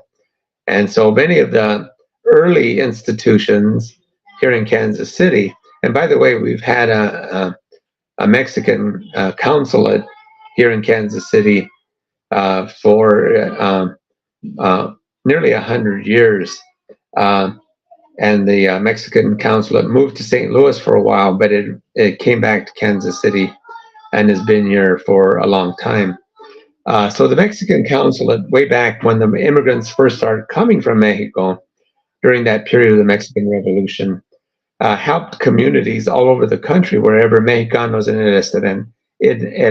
And so many of the early institutions here in Kansas City, and by the way, we've had a Mexican consulate here in Kansas City for nearly 100 years. And the Mexican consulate moved to St. Louis for a while, but it came back to Kansas City and has been here for a long time. So the Mexican consulate, way back when the immigrants first started coming from Mexico during that period of the Mexican Revolution, helped communities all over the country, wherever Mexicanos en el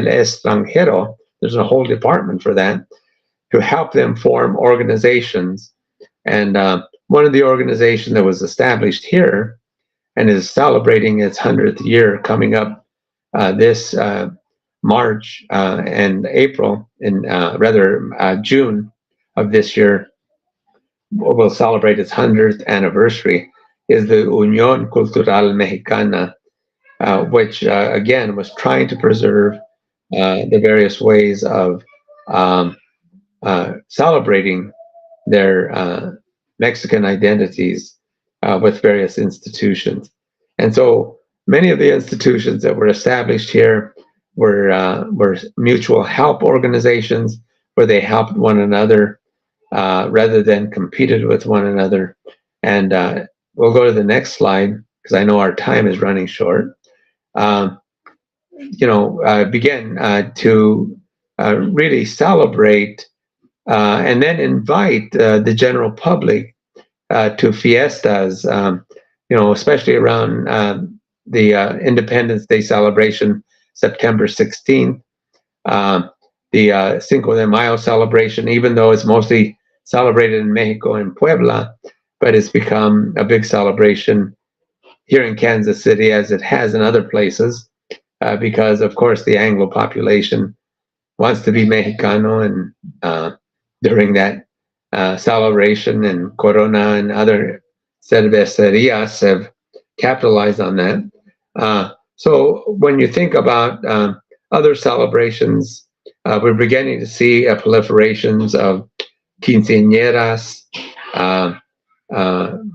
extranjero, there's a whole department for that, to help them form organizations. And one of the organizations that was established here and is celebrating its 100th year coming up this March and April, and June of this year, will celebrate its 100th anniversary, is the Unión Cultural Mexicana, which again was trying to preserve the various ways of celebrating their Mexican identities with various institutions. And so many of the institutions that were established here were mutual help organizations where they helped one another rather than competed with one another. And we'll go to the next slide because I know our time is running short. Begin to really celebrate and then invite the general public to fiestas, especially around the Independence Day celebration, September 16th, the Cinco de Mayo celebration, even though it's mostly celebrated in Mexico and Puebla, but it's become a big celebration here in Kansas City as it has in other places, because of course the Anglo population wants to be Mexicano, and during that celebration, and Corona and other cervecerias have capitalized on that. So when you think about other celebrations, we're beginning to see proliferations of quinceañeras,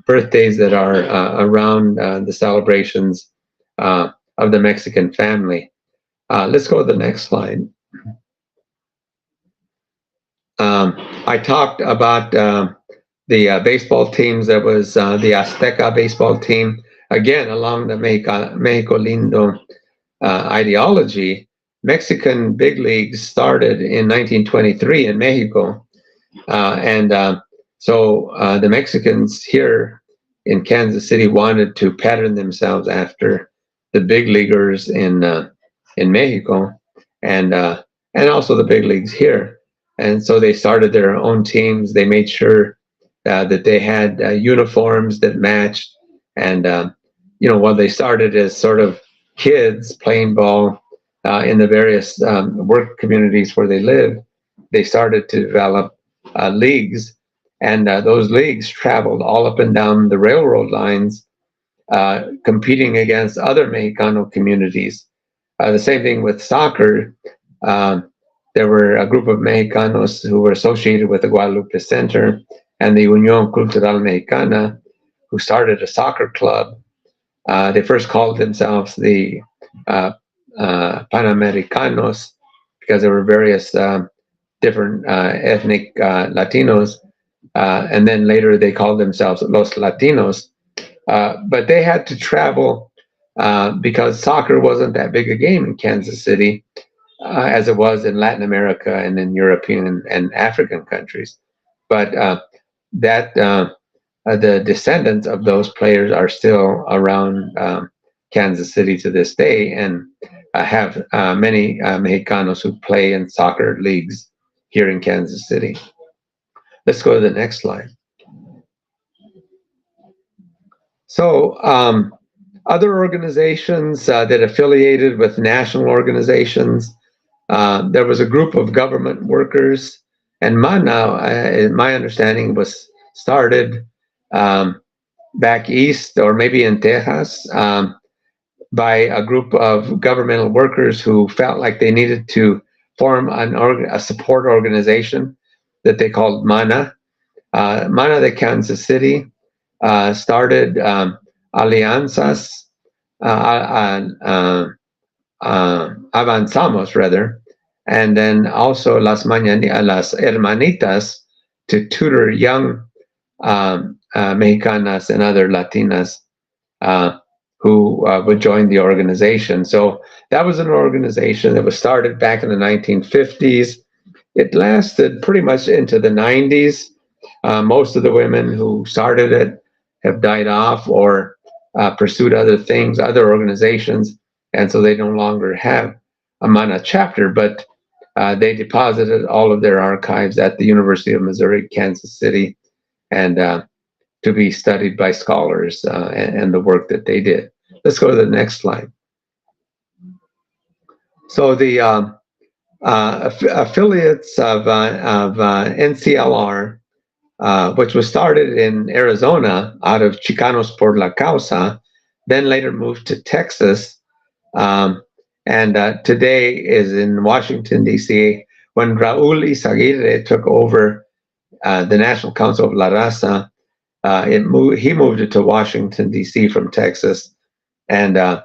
birthdays that are around the celebrations of the Mexican family. Let's go to the next slide. I talked about the baseball teams. That was the Azteca baseball team. Again, along the Mexico Lindo ideology, Mexican big leagues started in 1923 in Mexico. So the Mexicans here in Kansas City wanted to pattern themselves after the big leaguers in Mexico, and also the big leagues here. And so they started their own teams. They made sure that they had uniforms that matched. And while they started as sort of kids playing ball in the various work communities where they lived, they started to develop leagues. And those leagues traveled all up and down the railroad lines, competing against other Mexicano communities. The same thing with soccer. There were a group of Mexicanos who were associated with the Guadalupe Center and the Unión Cultural Mexicana, who started a soccer club. They first called themselves the Panamericanos because there were various different ethnic Latinos, and then later they called themselves Los Latinos. But they had to travel because soccer wasn't that big a game in Kansas City as it was in Latin America and in European and African countries. But the descendants of those players are still around Kansas City to this day, and have many Mexicanos who play in soccer leagues here in Kansas City. Let's go to the next slide. So other organizations that affiliated with national organizations, there was a group of government workers, and MANA, my understanding, was started back east or maybe in Texas by a group of governmental workers who felt like they needed to form a support organization that they called MANA. MANA de Kansas City started Alianzas, Avanzamos rather, and then also Las Hermanitas to tutor young Mexicanas and other Latinas who would join the organization. So that was an organization that was started back in the 1950s. It lasted pretty much into the 90s. Most of the women who started it have died off or pursued other things, other organizations, and so they no longer have a MANA chapter, but they deposited all of their archives at the University of Missouri, Kansas City, and to be studied by scholars and the work that they did. Let's go to the next slide. So the affiliates of NCLR, which was started in Arizona out of Chicanos por la Causa, then later moved to Texas, and today is in Washington, D.C. When Raúl Izaguirre took over the National Council of La Raza, he moved it to Washington, D.C. from Texas. And I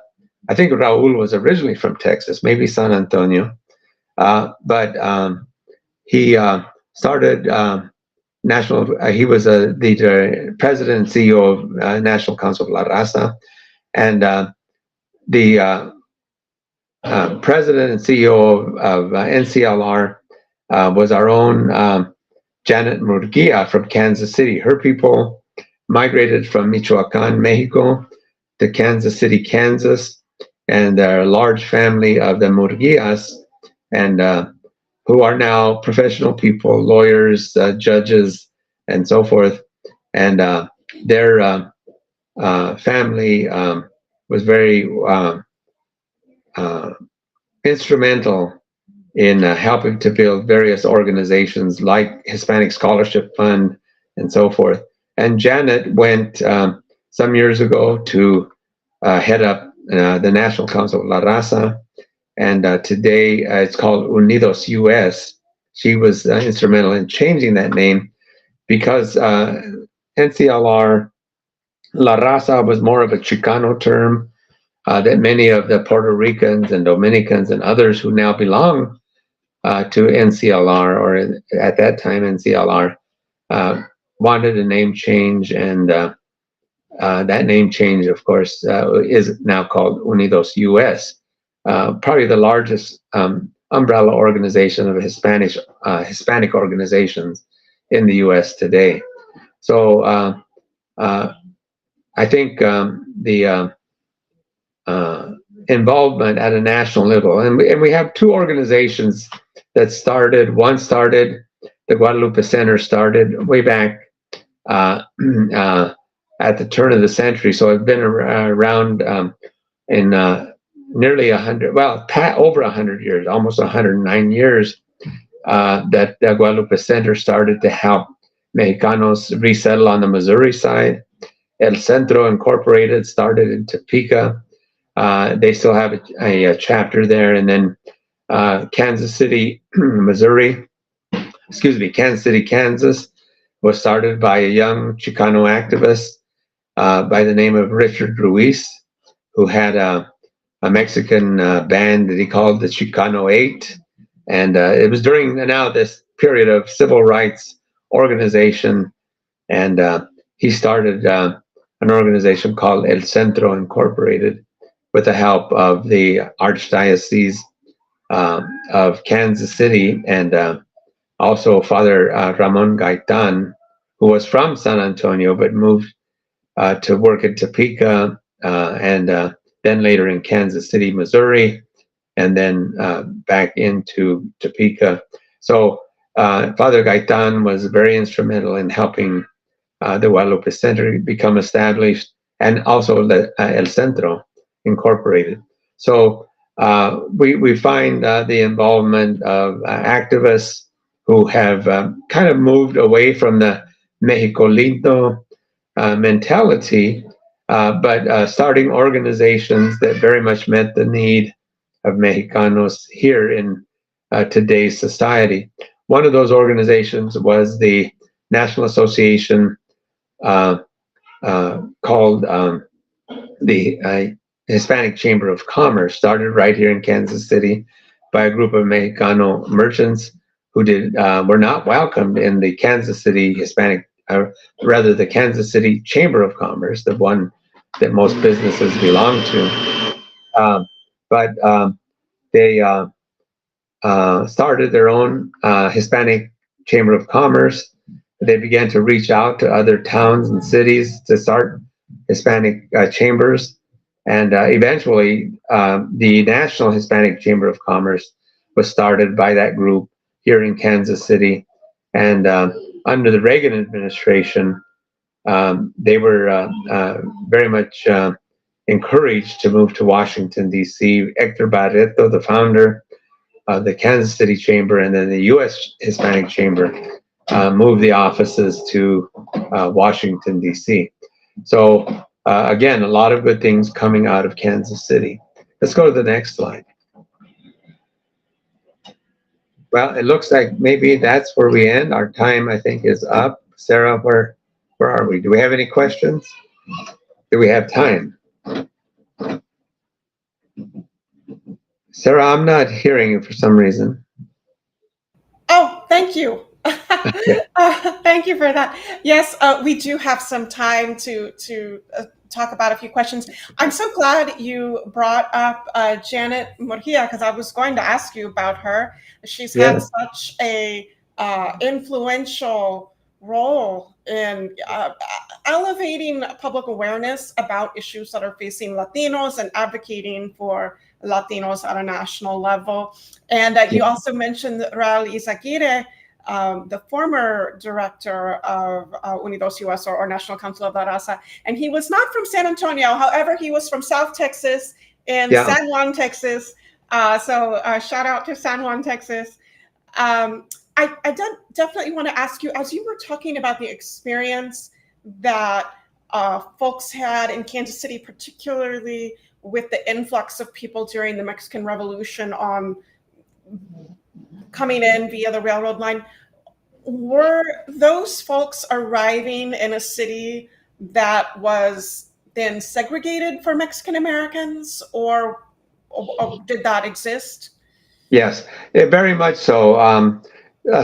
think Raúl was originally from Texas, maybe San Antonio. But he started he was the president and CEO of National Council of La Raza. And the president and CEO of NCLR was our own Janet Murguia from Kansas City. Her people migrated from Michoacan, Mexico, to Kansas City, Kansas, and they're a large family of the Murguias, and who are now professional people, lawyers, judges, and so forth. And their family was very instrumental in helping to build various organizations like Hispanic Scholarship Fund and so forth. And Janet went some years ago to head up the National Council of La Raza, and today it's called Unidos US. She was instrumental in changing that name because NCLR La Raza was more of a Chicano term that many of the Puerto Ricans and Dominicans and others who now belong to NCLR, or at that time NCLR, wanted a name change, and that name change, of course, is now called Unidos US, probably the largest umbrella organization of Hispanic organizations in the US today. So I think the involvement at a national level, and we have two organizations that started. One started, the Guadalupe Center started way back at the turn of the century, so it's been around in nearly 100, well, over 100 years, almost 109 years, that the Guadalupe Center started to help Mexicanos resettle on the Missouri side. El Centro Incorporated started in Topeka. They still have a chapter there. And then Kansas City, Missouri, Kansas City, Kansas, was started by a young Chicano activist by the name of Richard Ruiz, who had a Mexican band that he called the Chicano Eight. And it was during, now this period of civil rights organization, and he started an organization called El Centro Incorporated with the help of the Archdiocese of Kansas City, and also Father Ramon Gaitan, who was from San Antonio but moved to work in Topeka, and then later in Kansas City, Missouri, and then back into Topeka. So Father Gaitan was very instrumental in helping the Guadalupe Center become established, and also the El Centro Incorporated. So we find the involvement of activists who have kind of moved away from the Mexico Lindo mentality, but starting organizations that very much met the need of Mexicanos here in today's society. One of those organizations was the National Association called the Hispanic Chamber of Commerce, started right here in Kansas City by a group of Mexicano merchants who were not welcomed in the Kansas City Hispanic, rather the Kansas City Chamber of Commerce, the one that most businesses belong to. But they started their own Hispanic Chamber of Commerce. They began to reach out to other towns and cities to start Hispanic chambers. And eventually, the National Hispanic Chamber of Commerce was started by that group here in Kansas City. And under the Reagan administration, they were very much encouraged to move to Washington, D.C. Hector Barreto, the founder of the Kansas City Chamber, and then the U.S. Hispanic Chamber, moved the offices to Washington, D.C. So again, a lot of good things coming out of Kansas City. Let's go to the next slide. Well, it looks like maybe that's where we end. Our time, I think, is up. Sarah, where are we? Do we have any questions? Do we have time? Sarah, I'm not hearing you for some reason. Oh, thank you. Thank you for that. Yes, we do have some time to talk about a few questions. I'm so glad you brought up Janet Murguia, because I was going to ask you about her. She's had such a influential role in elevating public awareness about issues that are facing Latinos and advocating for Latinos at a national level. And you also mentioned Raul Izaguirre, the former director of Unidos US, or National Council of La Raza. And he was not from San Antonio. However, he was from South Texas in San Juan, Texas. So shout out to San Juan, Texas. I definitely want to ask you, as you were talking about the experience that folks had in Kansas City, particularly with the influx of people during the Mexican Revolution on coming in via the railroad line, were those folks arriving in a city that was then segregated for Mexican Americans, or did that exist? Yes, very much so.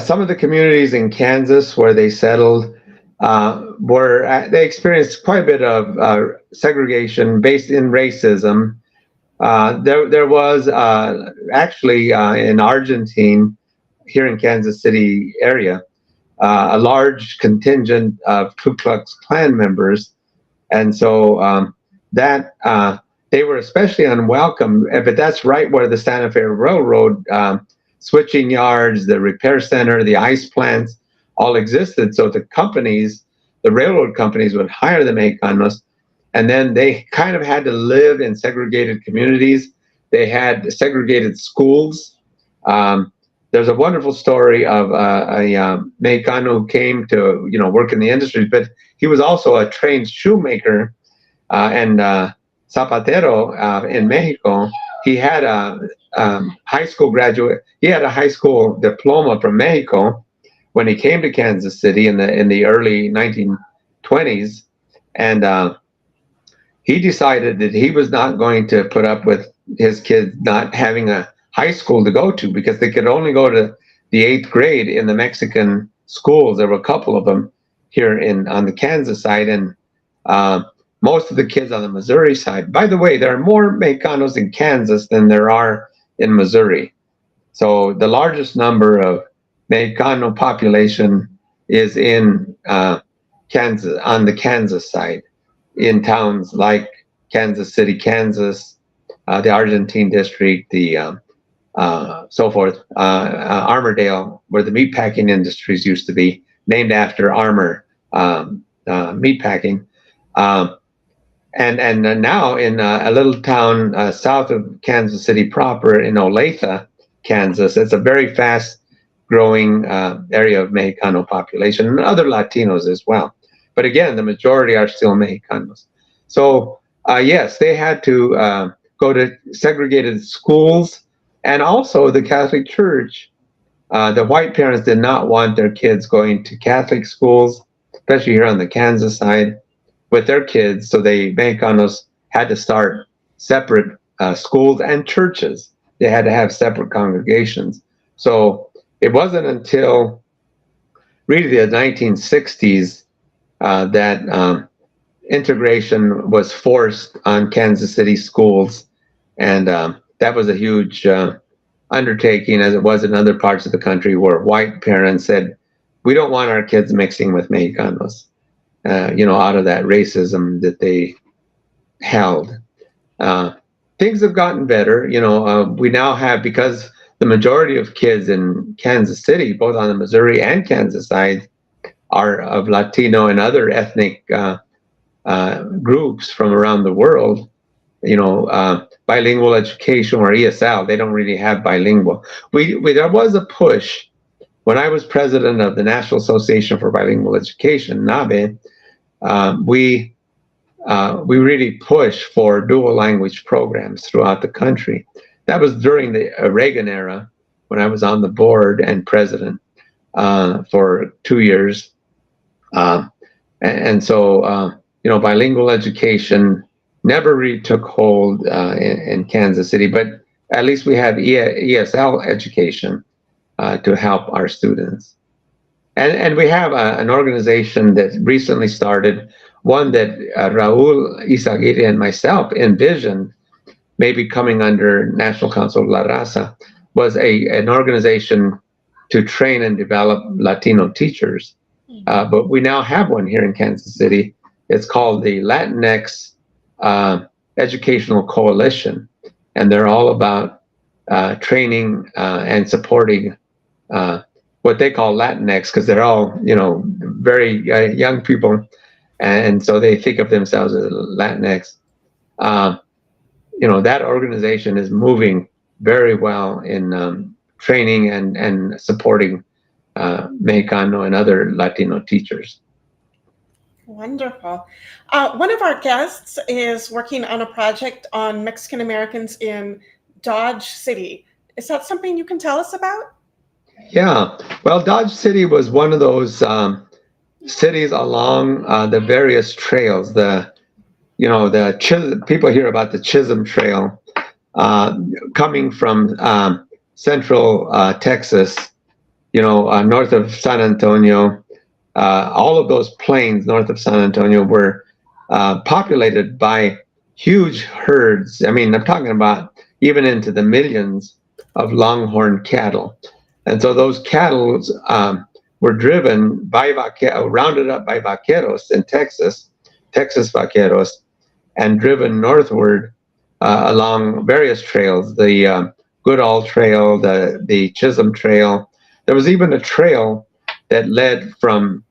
Some of the communities in Kansas where they settled they experienced quite a bit of segregation based in racism. There was actually in Argentine, here in Kansas City area, a large contingent of Ku Klux Klan members, and so that they were especially unwelcome. But that's right where the Santa Fe Railroad switching yards, the repair center, the ice plants, all existed. So the companies, the railroad companies, would hire the Mexicanos, and then they kind of had to live in segregated communities. They had segregated schools. There's a wonderful story of a Mexicano who came to work in the industry, but he was also a trained shoemaker and zapatero in Mexico. He had a high school graduate. He had a high school diploma from Mexico when he came to Kansas City in the early 1920s, and he decided that he was not going to put up with his kids not having a high school to go to, because they could only go to the 8th grade in the Mexican schools. There were a couple of them here on the Kansas side, and most of the kids on the Missouri side. By the way, there are more Mexicanos in Kansas than there are in Missouri. So the largest number of Mexicano population is in Kansas, on the Kansas side, in towns like Kansas City, Kansas, the Argentine district, the so forth, Armourdale, where the meatpacking industries used to be, named after Armour meatpacking. And now in a little town south of Kansas City proper, in Olathe, Kansas, it's a very fast growing area of Mexicano population, and other Latinos as well. But again, the majority are still Mexicanos. So yes, they had to go to segregated schools, and also the Catholic Church. The white parents did not want their kids going to Catholic schools, especially here on the Kansas side, with their kids. So the Mexicanos had to start separate schools and churches. They had to have separate congregations. So it wasn't until really the 1960s that integration was forced on Kansas City schools. And that was a huge undertaking, as it was in other parts of the country, where white parents said, we don't want our kids mixing with Mexicanos, out of that racism that they held. Things have gotten better. We now have, because the majority of kids in Kansas City, both on the Missouri and Kansas side, are of Latino and other ethnic groups from around the world. Bilingual education, or ESL, they don't really have bilingual. There was a push when I was president of the National Association for Bilingual Education, NABE. We really pushed for dual language programs throughout the country. That was during the Reagan era, when I was on the board and president for 2 years. And so, bilingual education never really took hold in Kansas City, but at least we have ESL education to help our students. And we have an organization that recently started, one that Raul Izaguirre and myself envisioned maybe coming under National Council of La Raza, was an organization to train and develop Latino teachers. But we now have one here in Kansas City. It's called the Latinx Educational Coalition, and they're all about training and supporting what they call Latinx, because they're all, very young people, and so they think of themselves as Latinx. That organization is moving very well in training and supporting Mexicano and other Latino teachers. Wonderful. One of our guests is working on a project on Mexican Americans in Dodge City. Is that something you can tell us about? Yeah. Well, Dodge City was one of those cities along the various trails. People hear about the Chisholm Trail coming from central Texas, north of San Antonio. All of those plains north of San Antonio were populated by huge herds. I mean, I'm talking about even into the millions of longhorn cattle. And so those cattle were driven by rounded up by vaqueros in Texas vaqueros, and driven northward along various trails, the Goodall Trail, the Chisholm Trail. There was even a trail that led from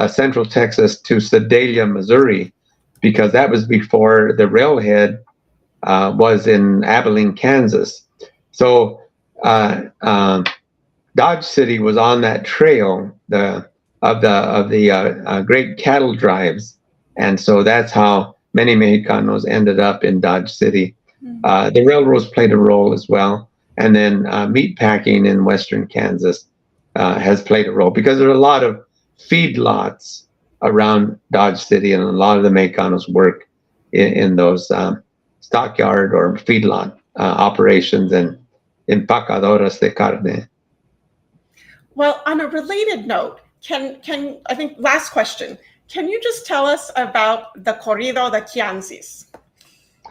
central Texas to Sedalia, Missouri, because that was before the railhead was in Abilene, Kansas. So Dodge City was on that trail of the great cattle drives, and so that's how many Mexicanos ended up in Dodge City. The railroads played a role as well, and then meatpacking in western Kansas has played a role, because there are a lot of feedlots around Dodge City, and a lot of the Mexicanos work in those stockyard or feedlot operations and empacadoras de carne. Well, on a related note, I think last question, can you just tell us about the corrido de Quianzis?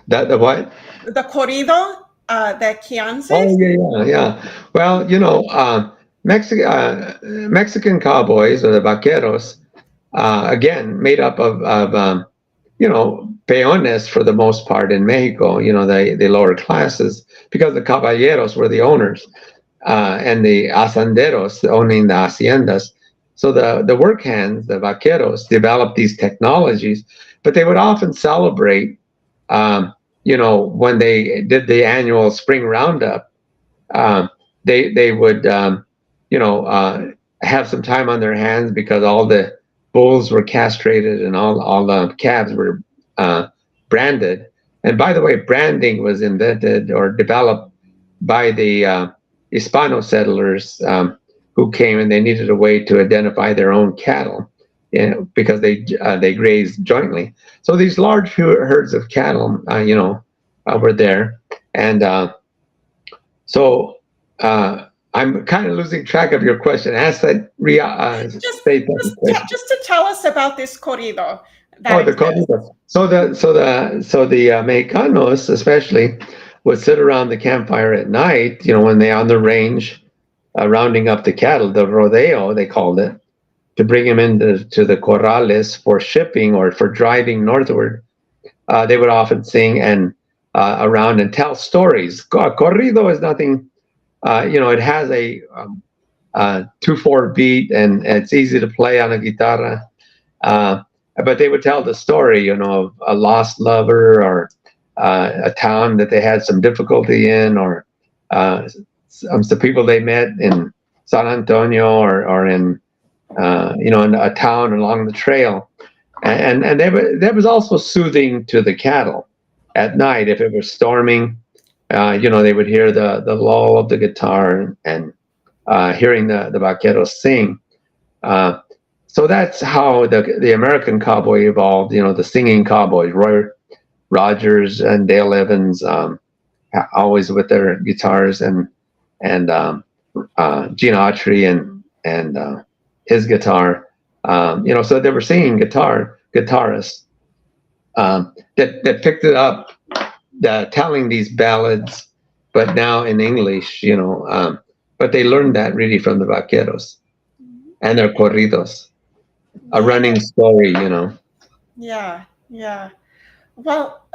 The what? The corrido de Oh, Quianzis? yeah. Well, Mexican cowboys or the vaqueros, again, made up of peones for the most part in Mexico, the lower classes, because the caballeros were the owners, and the hacenderos owning the haciendas. So the work hands, the vaqueros, developed these technologies, but they would often celebrate, when they did the annual spring roundup. um, they would have some time on their hands because all the bulls were castrated and all the calves were branded. And by the way, branding was invented or developed by the Hispano settlers, who came, and they needed a way to identify their own cattle, because they grazed jointly. So these large herds of cattle, were there, and so I'm kind of losing track of your question. Ask that. Just, State that question. just to tell us about this corrido that Oh, the exists. corridos. So the Mexicanos especially would sit around the campfire at night. When they're on the range, rounding up the cattle, the rodeo they called it, to bring them into the corrales for shipping or for driving northward. They would often sing and around and tell stories. Corrido is nothing. It has a 2/4 beat, and it's easy to play on a guitarra. But they would tell the story, of a lost lover, or a town that they had some difficulty in, or some people they met in San Antonio, or in in a town along the trail. And that was also soothing to the cattle at night. If it was storming, they would hear the lull of the guitar, and hearing the vaqueros sing. So that's how the American cowboy evolved. The singing cowboys, Roy Rogers and Dale Evans, always with their guitars, and Gene Autry and his guitar. So they were singing guitarists, that picked it up, telling these ballads, but now in English. But they learned that really from the vaqueros and their corridos, a running story. Yeah, yeah. Well,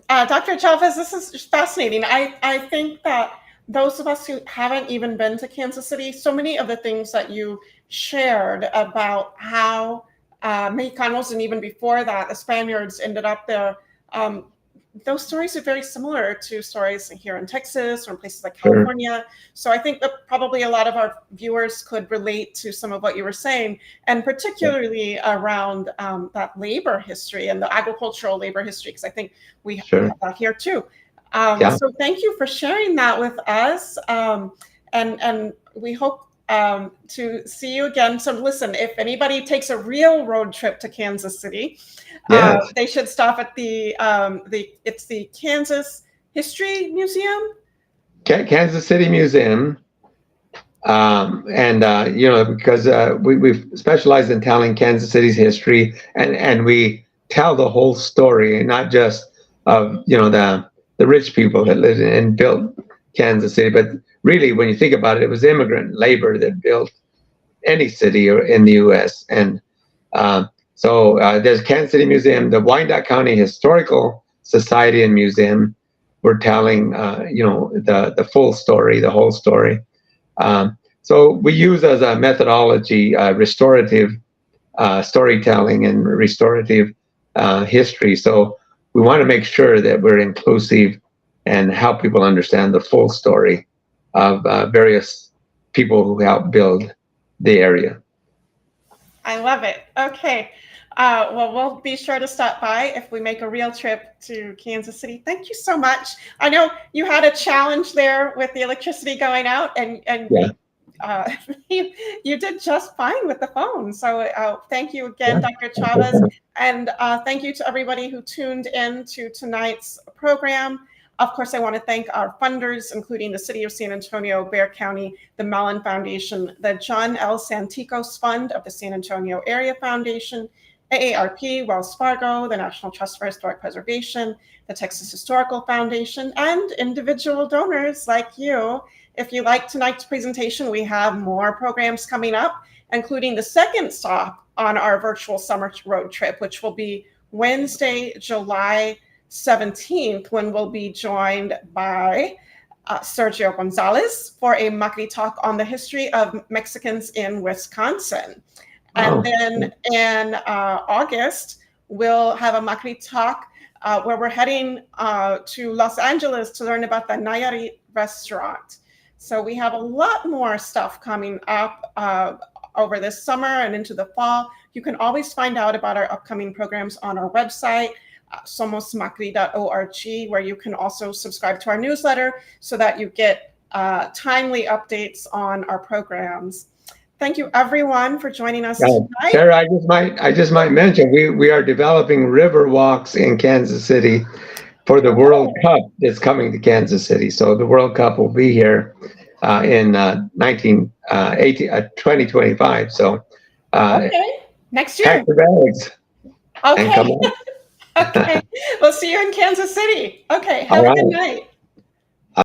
Dr. Chavez, this is fascinating. I think that those of us who haven't even been to Kansas City, so many of the things that you shared about how Mexicanos, and even before that, the Spaniards ended up there, those stories are very similar to stories here in Texas or in places like Sure. California. So I think that probably a lot of our viewers could relate to some of what you were saying, and particularly around that labor history and the agricultural labor history, because I think we Sure. have that here too. Yeah. So thank you for sharing that with us. And we hope to see you again. So listen, if anybody takes a real road trip to Kansas City, Yes. they should stop at it's the Kansas History Museum. Kansas City Museum. And because we've specialized in telling Kansas City's history, and we tell the whole story, and not just of the rich people that lived and built Kansas City, but really, when you think about it, it was immigrant labor that built any city or in the U.S. And so there's Kansas City Museum, the Wyandotte County Historical Society and Museum. We're telling the full story, the whole story. So we use as a methodology restorative storytelling and restorative history. So we want to make sure that we're inclusive and help people understand the full story of various people who helped build the area. I love it. Okay. Well, we'll be sure to stop by if we make a real trip to Kansas City. Thank you so much. I know you had a challenge there with the electricity going out, and Yeah. you did just fine with the phone. So thank you again, Dr. Chavez. And thank you to everybody who tuned in to tonight's program. Of course, I want to thank our funders, including the City of San Antonio, Bexar County, the Mellon Foundation, the John L. Santikos Fund of the San Antonio Area Foundation, AARP, Wells Fargo, the National Trust for Historic Preservation, the Texas Historical Foundation, and individual donors like you. If you like tonight's presentation, we have more programs coming up, including the second stop on our virtual summer road trip, which will be Wednesday, July 17th, when we'll be joined by Sergio Gonzalez for a MACRI talk on the history of Mexicans in Wisconsin. And then in August, we'll have a MACRI talk where we're heading to Los Angeles to learn about the Nayarit restaurant. So we have a lot more stuff coming up over this summer and into the fall. You can always find out about our upcoming programs on our website, somosmacri.org, where you can also subscribe to our newsletter so that you get timely updates on our programs. Thank you, everyone, for joining us tonight. Sarah, I just might mention we are developing river walks in Kansas City for the World Cup that's coming to Kansas City. So the World Cup will be here in 2025. So okay, next year. Pack your bags. Okay. And come on. Okay, we'll see you in Kansas City. Okay, have a good night.